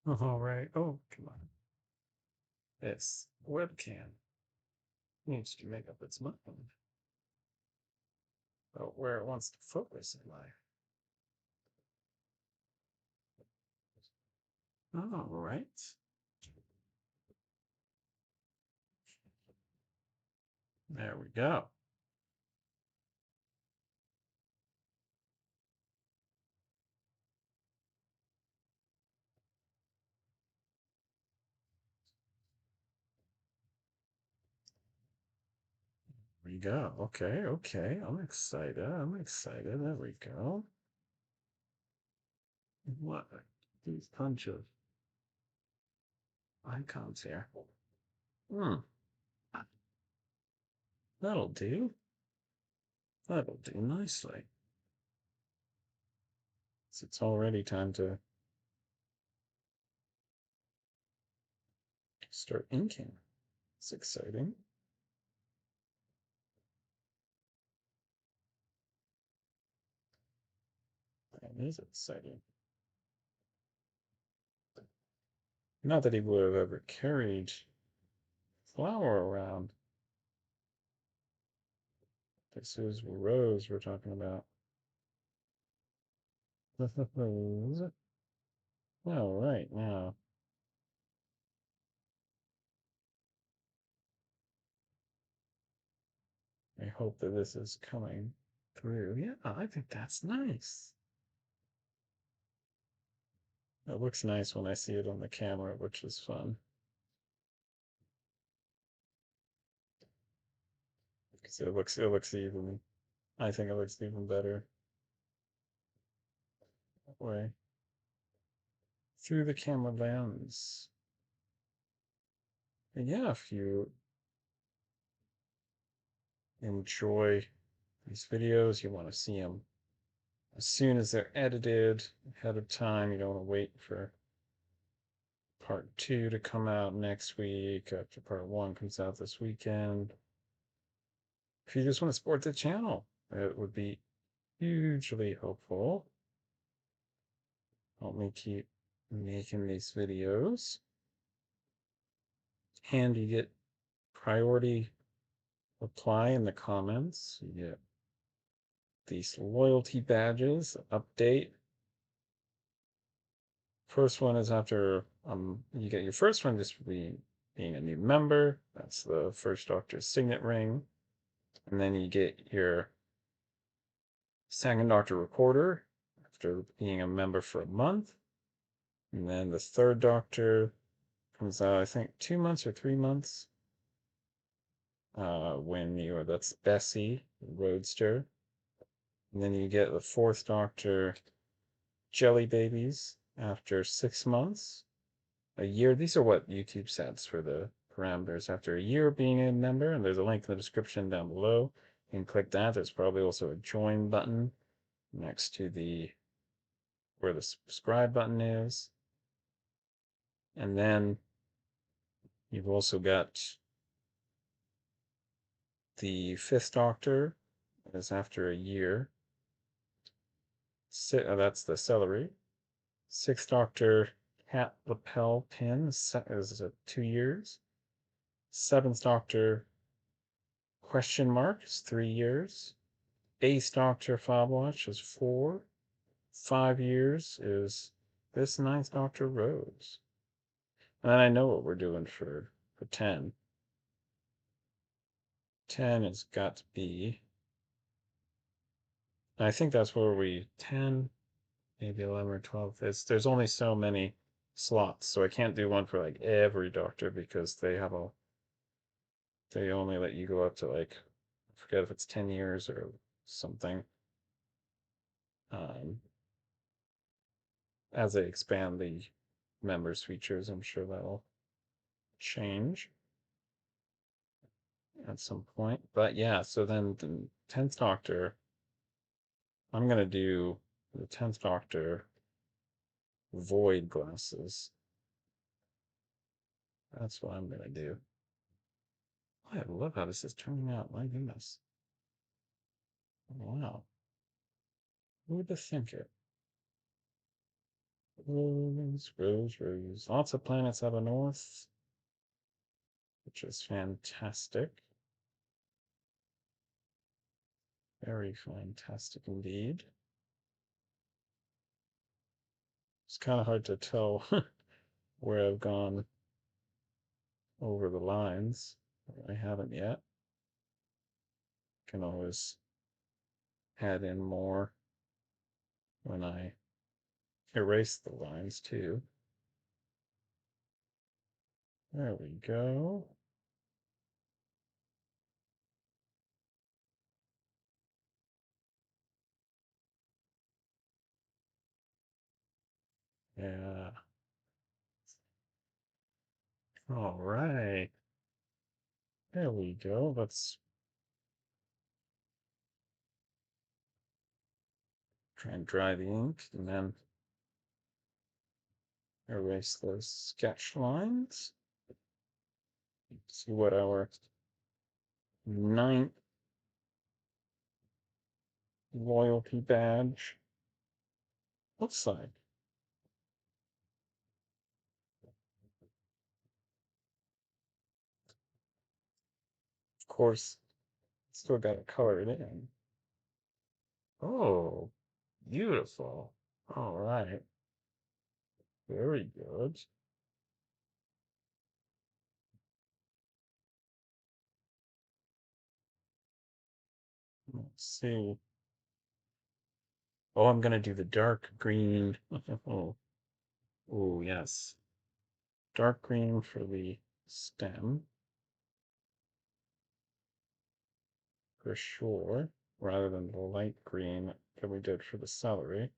All right. Oh, come on. This webcam needs to make up its mind about where it wants to focus in life. All right. There we go. There we go. Okay, okay. I'm excited. I'm excited. There we go. What? These bunch of icons here. Hmm. That'll do. That'll do nicely. So it's already time to start inking. It's exciting. That is exciting. Not that he would have ever carried flower around. This is Rose we're talking about. Rose. All right, now. I hope that this is coming through. Yeah, I think that's nice. It looks nice when I see it on the camera, which is fun. Because it looks even, I think it looks even better that way. Through the camera lens. And yeah, if you enjoy these videos, you want to see them as soon as they're edited ahead of time. You don't want to wait for part 2 to come out next week after part 1 comes out this weekend. If you just want to support the channel, it would be hugely helpful. Help me keep making these videos. And you get priority reply in the comments. You get these loyalty badges, update. First one is after you get your first one just being a new member. That's the first Doctor's signet ring. And then you get your second Doctor recorder after being a member for a month. And then the third Doctor comes out, I think, 2 months or 3 months. That's Bessie, Roadster. And then you get the fourth Doctor Jelly Babies after 6 months. A year. These are what YouTube sets for the parameters after a year of being a member, and there's a link in the description down below. You can click that. There's probably also a join button next to the where the subscribe button is. And then you've also got the fifth Doctor is after a year. That's the celery. Sixth Doctor hat lapel pin is 2 years. Seventh Doctor question mark is 3 years. Eighth Doctor fob watch is 4. 5 years is this ninth Doctor Rose. And then I know what we're doing for 10. 10 has got to be. I think that's where 10, maybe 11 or 12. There's only so many slots, so I can't do one for like every Doctor because they only let you go up to like, I forget if it's 10 years or something. Um, as they expand the members features, I'm sure that'll change at some point. But yeah, so then the 10th Doctor, I'm going to do the 10th Doctor void glasses. That's what I'm going to do. I love how this is turning out. My goodness. Wow. Who would have think it? Rose, Rose, Rose. Lots of planets out of north, which is fantastic. Very fantastic indeed. It's kind of hard to tell where I've gone over the lines. I haven't yet. Can always add in more when I erase the lines too. There we go. Yeah. All right. There we go. Let's try and dry the ink and then erase those sketch lines. See what our ninth loyalty badge looks like. Of course, still got to color it in. Oh, beautiful. All right. Very good. Let's see. Oh, I'm gonna do the dark green. Oh, oh yes. Dark green for the stem for sure, rather than the light green that we did for the celery.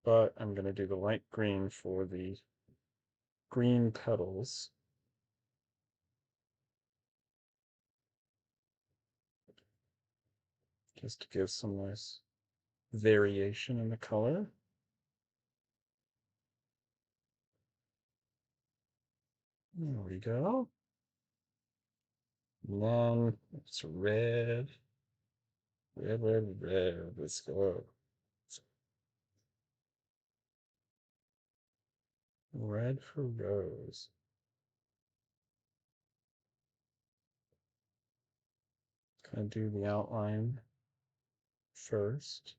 But I'm gonna do the light green for the green petals. Just to give some nice variation in the color. There we go. And then it's red. Red, red, red. Let's go. Red for Rose. Gonna do the outline first.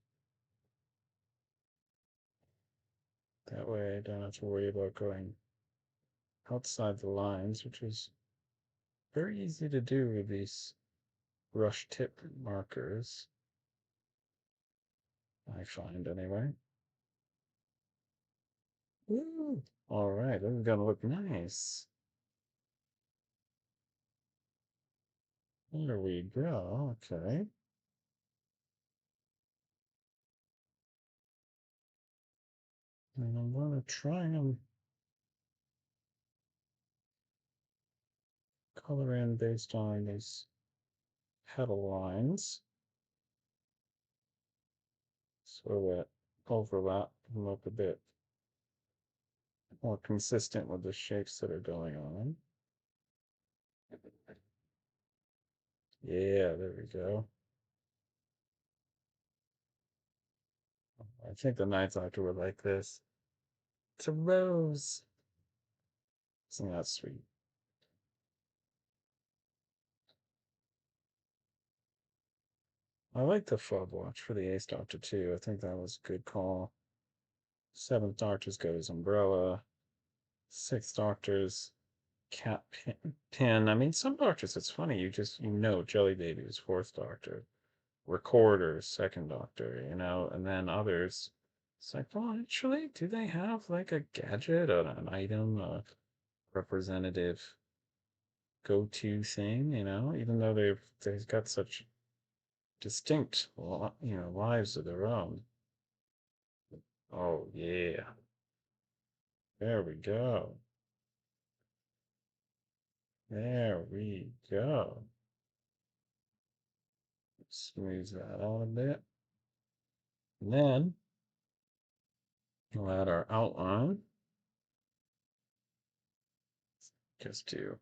That way I don't have to worry about going outside the lines, which is very easy to do with these brush tip markers, I find anyway. Woo! All right, this is gonna look nice. There we go. Okay. And I'm gonna try and color in based on these petal lines so that overlap can look a bit more consistent with the shapes that are going on. Yeah, there we go. I think the Ninth Doctor would like this. It's a rose. Isn't that sweet? I like the fob watch for the Ace Doctor too. I think that was a good call. Seventh Doctor's got his umbrella. Sixth Doctor's cat pin. I mean, some doctors, it's funny. You know, Jelly Baby is fourth Doctor, Recorder, second Doctor, and then others. It's like, well, actually, do they have like a gadget or an item, a representative go-to thing? Even though they've got such distinct, lives of their own. Oh yeah, there we go. There we go. Smooth that out a bit. And then we'll add our outline just to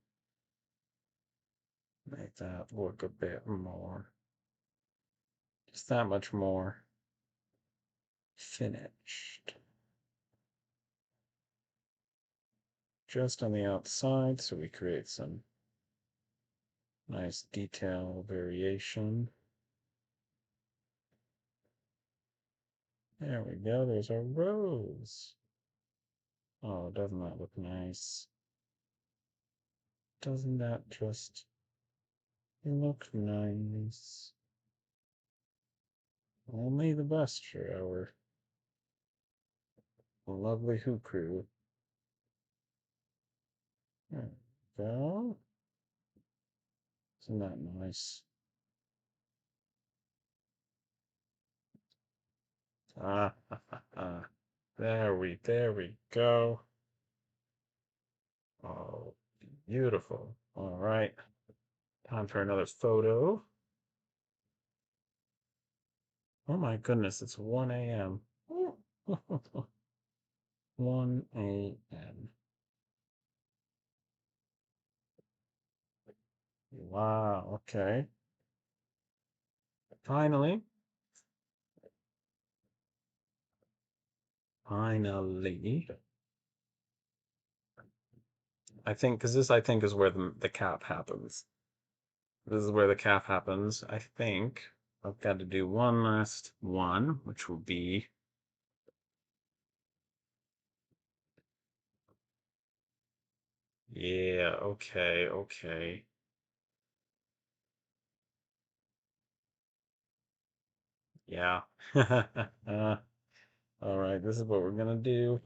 make that look a bit more, just that much more finished. Just on the outside, so we create some nice detail variation. There we go, there's our rose. Oh, doesn't that look nice? Doesn't that just look nice? Only the best for our lovely Who crew. There we go. Isn't that nice? Ah, there we go. Oh, beautiful. All right, time for another photo. Oh my goodness, it's 1 a.m. 1 a.m. Wow, okay. Finally, finally. I think, because this, I think, is where the cap happens. This is where the cap happens. I think I've got to do one last one, which will be yeah, okay, okay. Yeah. All right, this is what we're gonna do.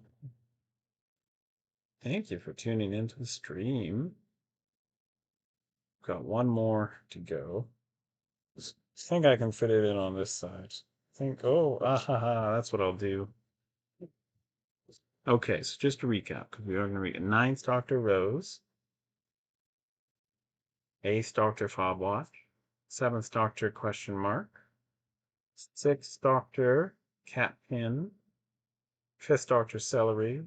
Thank you for tuning into the stream. Got one more to go. Think I can fit it in on this side. That's what I'll do. Okay, so just to recap, because we are going to read Ninth Doctor Rose, Eighth Doctor Fobwatch, Seventh Doctor question mark, Sixth Doctor Cat Pin, Fifth Doctor Celery,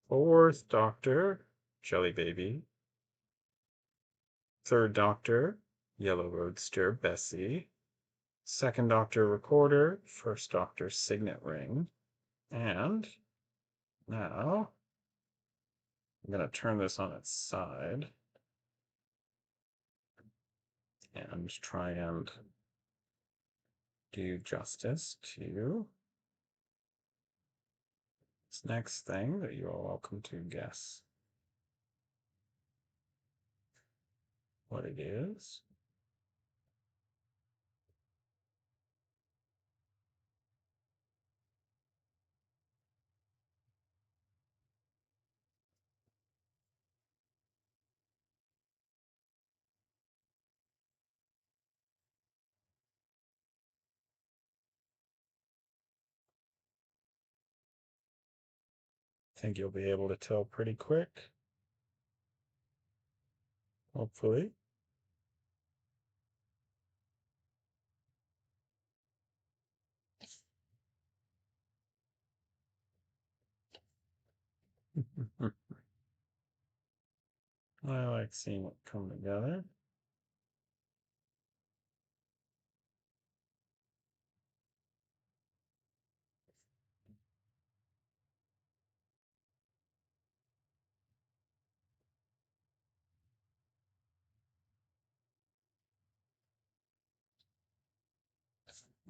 Fourth Doctor Jelly Baby, Third Doctor Yellow Roadster Bessie, Second Doctor Recorder, First Doctor Signet Ring, and now I'm going to turn this on its side and try and do justice to this next thing that you are welcome to guess what it is. I think you'll be able to tell pretty quick, hopefully. I like seeing it come together.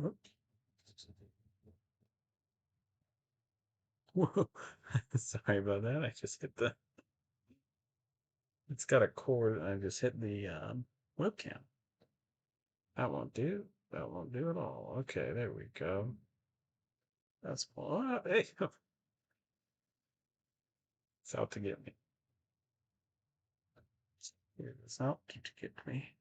Oops. Whoa. Sorry about that. I just hit the. It's got a cord, and I just hit the webcam. That won't do. That won't do at all. Okay, there we go. That's hey, it's out to get me. Here it is out to get me.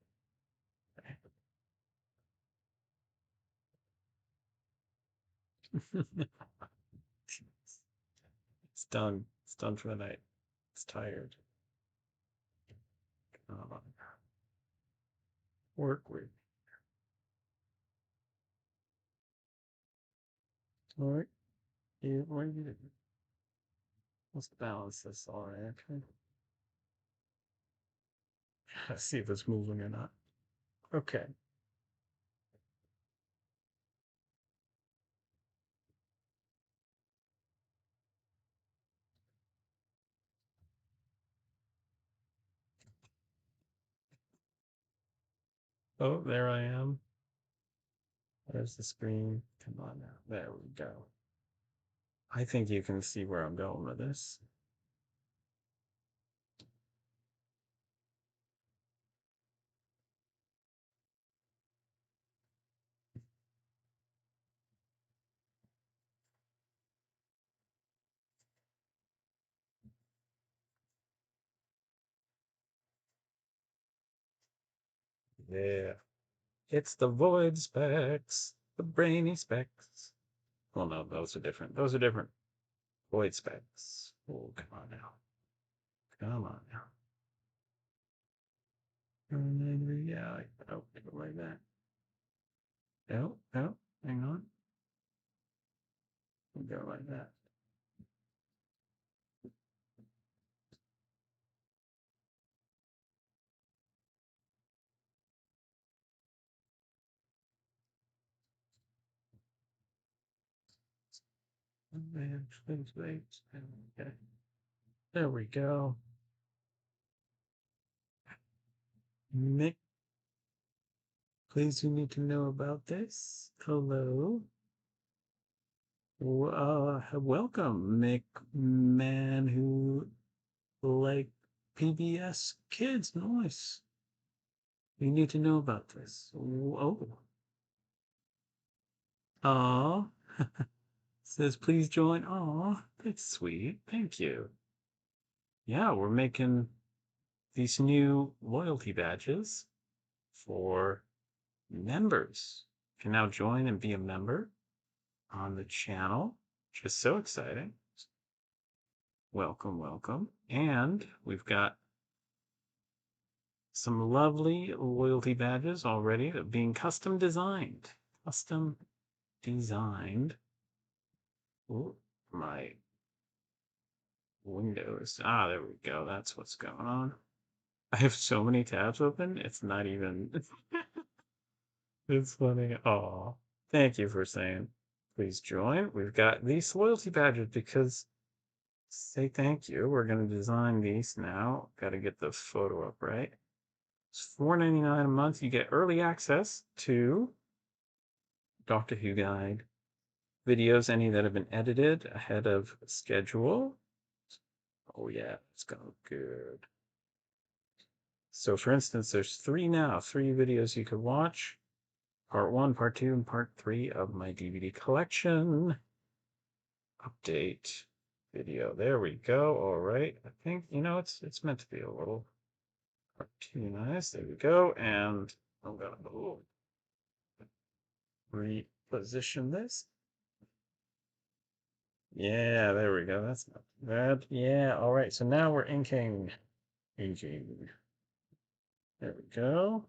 It's done. It's done for the night. It's tired. Come on. Work with. All right. What are you doing? Let's balance this all right. Okay. Let's see if it's moving or not. Okay. Oh, there I am. There's the screen. Come on now. There we go. I think you can see where I'm going with this. Yeah. It's the void specs, the brainy specs. Well, no, those are different. Those are different. Void specs. Oh, come on now. Come on now. Yeah, oh, go like that. No, no, hang on. Go like that. Okay. There we go. Nick, please, you need to know about this. Hello. Welcome, Mick Man who like PBS Kids. Nice. You need to know about this. Oh. Aw. Says please join. Aw, that's sweet. Thank you. Yeah, we're making these new loyalty badges for members. You can now join and be a member on the channel, which is so exciting. Welcome, welcome. And we've got some lovely loyalty badges already that are being custom designed. Custom designed. Ooh, my Windows. Ah, there we go. That's what's going on. I have so many tabs open, it's not even. It's funny. Oh, thank you for saying please join. We've got these loyalty badges because say thank you. We're gonna design these now. Got to get the photo up right. It's $4.99 a month. You get early access to Doctor Who Guide videos, any that have been edited ahead of schedule. Oh yeah, it's gonna look good. So for instance, there's three videos you could watch. Part 1, Part 2, and Part 3 of my DVD collection. Update video. There we go. All right. I think, it's meant to be a little cartoonized. There we go. And I'm gonna reposition this. Yeah, there we go. That's not bad. Yeah, all right. So now we're inking. Inking. There we go.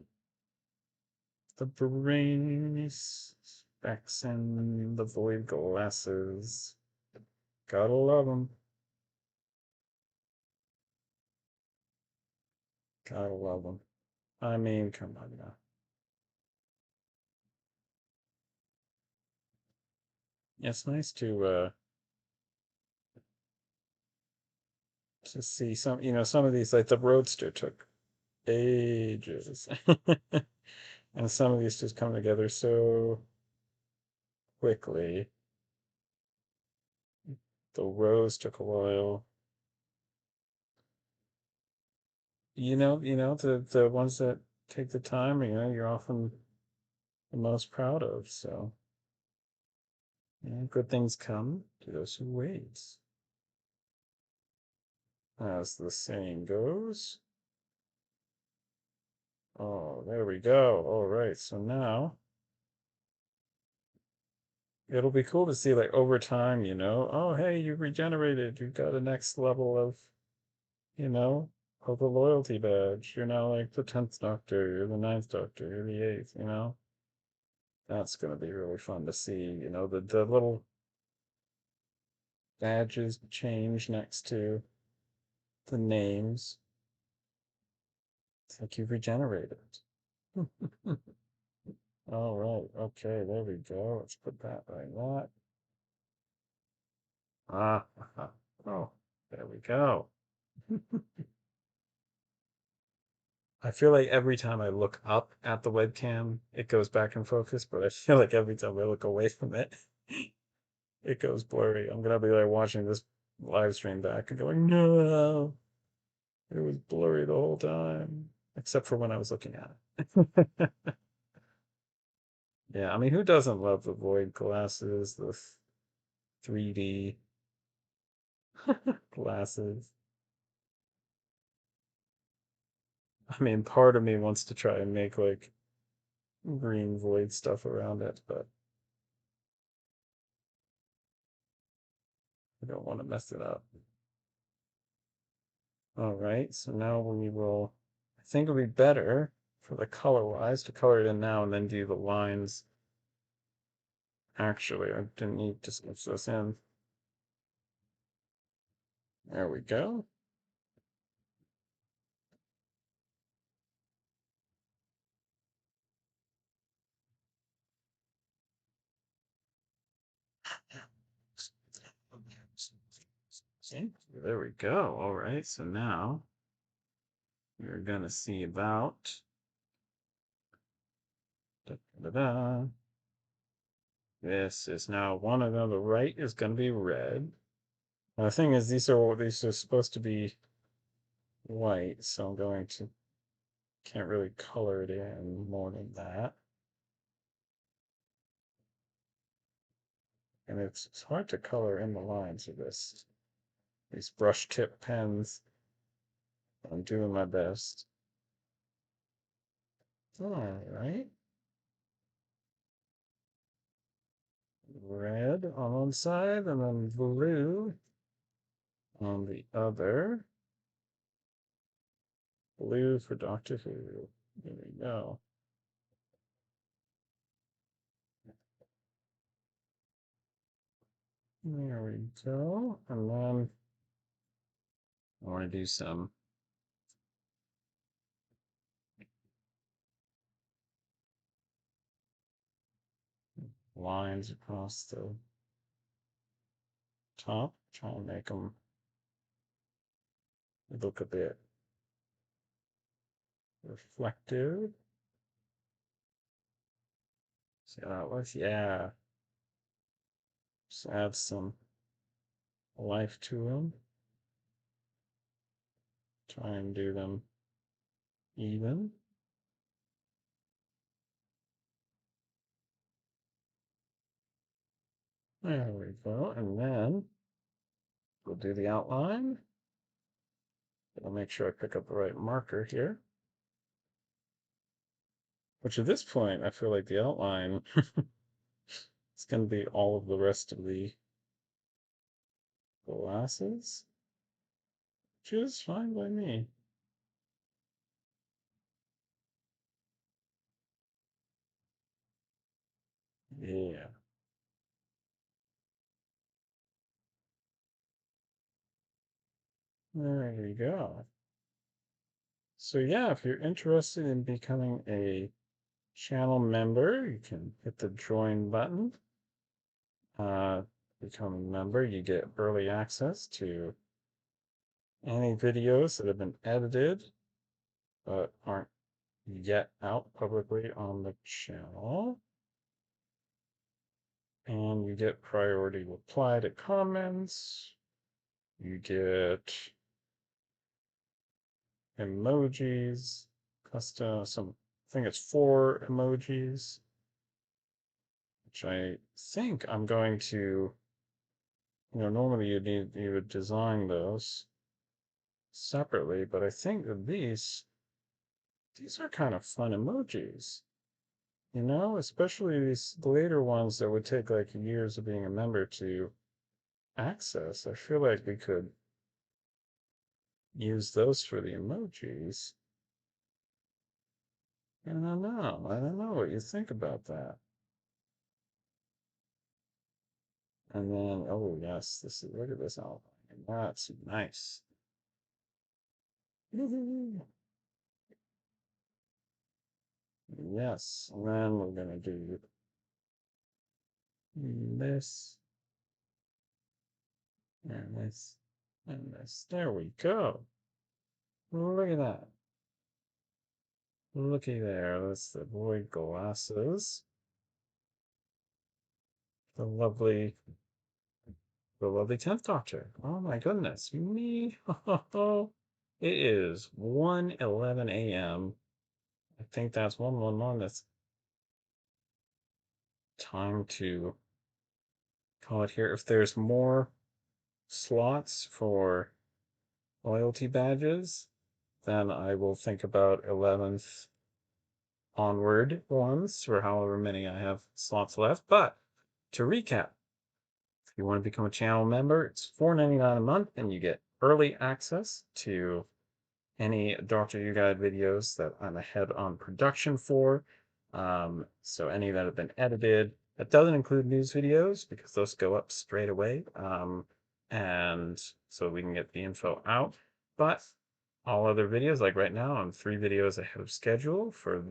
The brains, specs, and the void glasses. Gotta love them. Gotta love them. I mean, come on now. It's nice to see some of these, like the Roadster took ages. And some of these just come together so quickly. The Rose took a while. The ones that take the time, you're often the most proud of. So, good things come to those who wait, as the saying goes. Oh, there we go. All right, so now it'll be cool to see, like, over time, oh, hey, you regenerated. You've got a next level you know, of the loyalty badge. You're now like the 10th Doctor, you're the ninth Doctor, you're the 8th. That's going to be really fun to see, the little badges change next to the names. It's like you've regenerated. All right, okay, there we go. Let's put that like that. Oh, there we go. I feel like every time I look up at the webcam, it goes back in focus, but I feel like every time I look away from it, it goes blurry. I'm gonna be like watching this live stream back and going, no, it was blurry the whole time, except for when I was looking at it. Yeah, I mean, who doesn't love the Void glasses, the 3D glasses? I mean, part of me wants to try and make like green Void stuff around it, but I don't want to mess it up. All right, so now we will, I think it'll be better for the color wise to color it in now and then do the lines. Actually, I didn't need to switch this in. There we go. See? There we go. All right, so now we're gonna see about da, da, da. This is now one of them. On the right is gonna be red. Now, the thing is, these are supposed to be white, so I'm going to can't really color it in more than that. And it's hard to color in the lines of these brush tip pens. I'm doing my best. All right. Red on one side and then blue on the other. Blue for Doctor Who. There we go. There we go. And then I want to do some lines across the top. Try and make them look a bit reflective. See how that looks? Yeah. Just add some life to them. Try and do them even. There we go. And then we'll do the outline. I'll make sure I pick up the right marker here. Which at this point, I feel like the outline is going to be all of the rest of the glasses, which is fine by me. Yeah. There we go. So yeah, if you're interested in becoming a channel member, you can hit the join button. Become a member, you get early access to any videos that have been edited but aren't yet out publicly on the channel. And you get priority reply to comments. You get emojis, custom, I think it's 4 emojis, which I think I'm going to, normally you would design those separately, but I think that these are kind of fun emojis, especially these later ones that would take like years of being a member to access. I feel like we could use those for the emojis. I don't know. I don't know what you think about that. And then, oh yes, look at this outline. That's nice. Yes, and then we're gonna do this and this and this. There we go. Look at that. Looky there. That's the boy glasses. The lovely, the lovely 10th Doctor. Oh my goodness. Me. It is 1:11 a.m. I think that's 111. That's time to call it here. If there's more slots for loyalty badges, then I will think about 11th onward ones for however many I have slots left. But to recap, if you want to become a channel member, it's $4.99 a month, and you get early access to any Doctor Who Guide videos that I'm ahead on production for. So any that have been edited. That doesn't include news videos because those go up straight away. And so we can get the info out. But all other videos, like right now, I'm 3 videos ahead of schedule for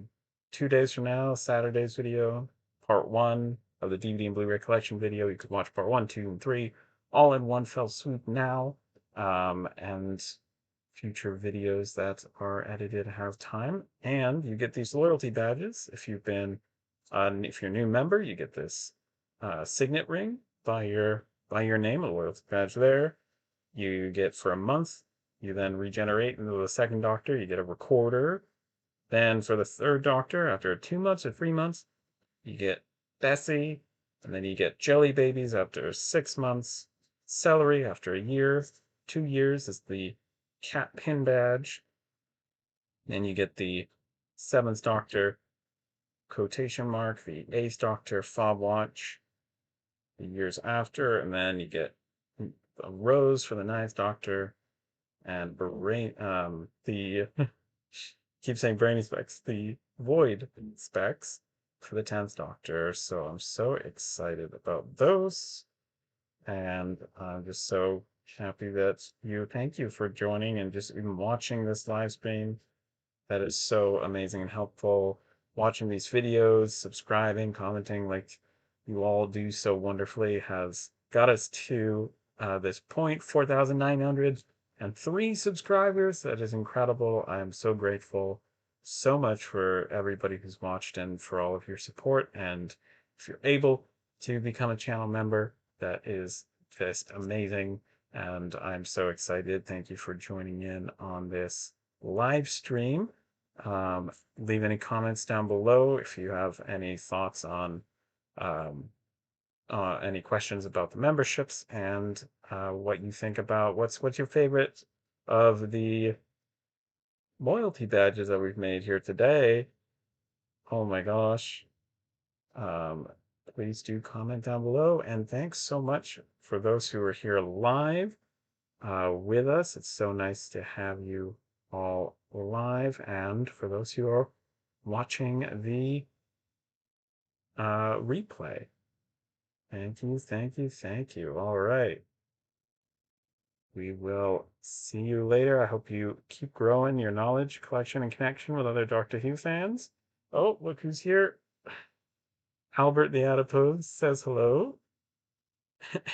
2 days from now, Saturday's video, part 1 of the DVD and Blu-ray collection video. You could watch part 1, 2, and 3 all in one fell swoop now. And future videos that are edited have time, and you get these loyalty badges. If you're a new member, you get this signet ring by your name, a loyalty badge there. You get for a month. You then regenerate into the second Doctor. You get a recorder. Then for the third Doctor, after 2 months or 3 months, you get Bessie, and then you get Jelly Babies after 6 months. Celery after a year. 2 years is the cat pin badge. Then you get the 7th Doctor quotation mark, the 8th Doctor fob watch the years after, and then you get a rose for the 9th Doctor, and the keep saying brainy specs, the void specs for the 10th Doctor. So I'm so excited about those, and I'm just so happy that thank you for joining and just even watching this live stream. That is so amazing and helpful. Watching these videos, subscribing, commenting like you all do so wonderfully has got us to this point, 4,900 and 3 subscribers. That is incredible. I am so grateful so much for everybody who's watched and for all of your support. And if you're able to become a channel member, that is just amazing. And I'm so excited. Thank you for joining in on this live stream. Leave any comments down below if you have any thoughts on um, any questions about the memberships and what you think about what's your favorite of the loyalty badges that we've made here today. Oh my gosh. Um, please do comment down below. And thanks so much for those who are here live with us. It's so nice to have you all live. And for those who are watching the replay, thank you, thank you, thank you. All right. We will see you later. I hope you keep growing your knowledge, collection, and connection with other Doctor Who fans. Oh, look who's here. Albert the Adipose says hello.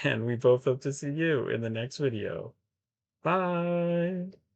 And we both hope to see you in the next video. Bye.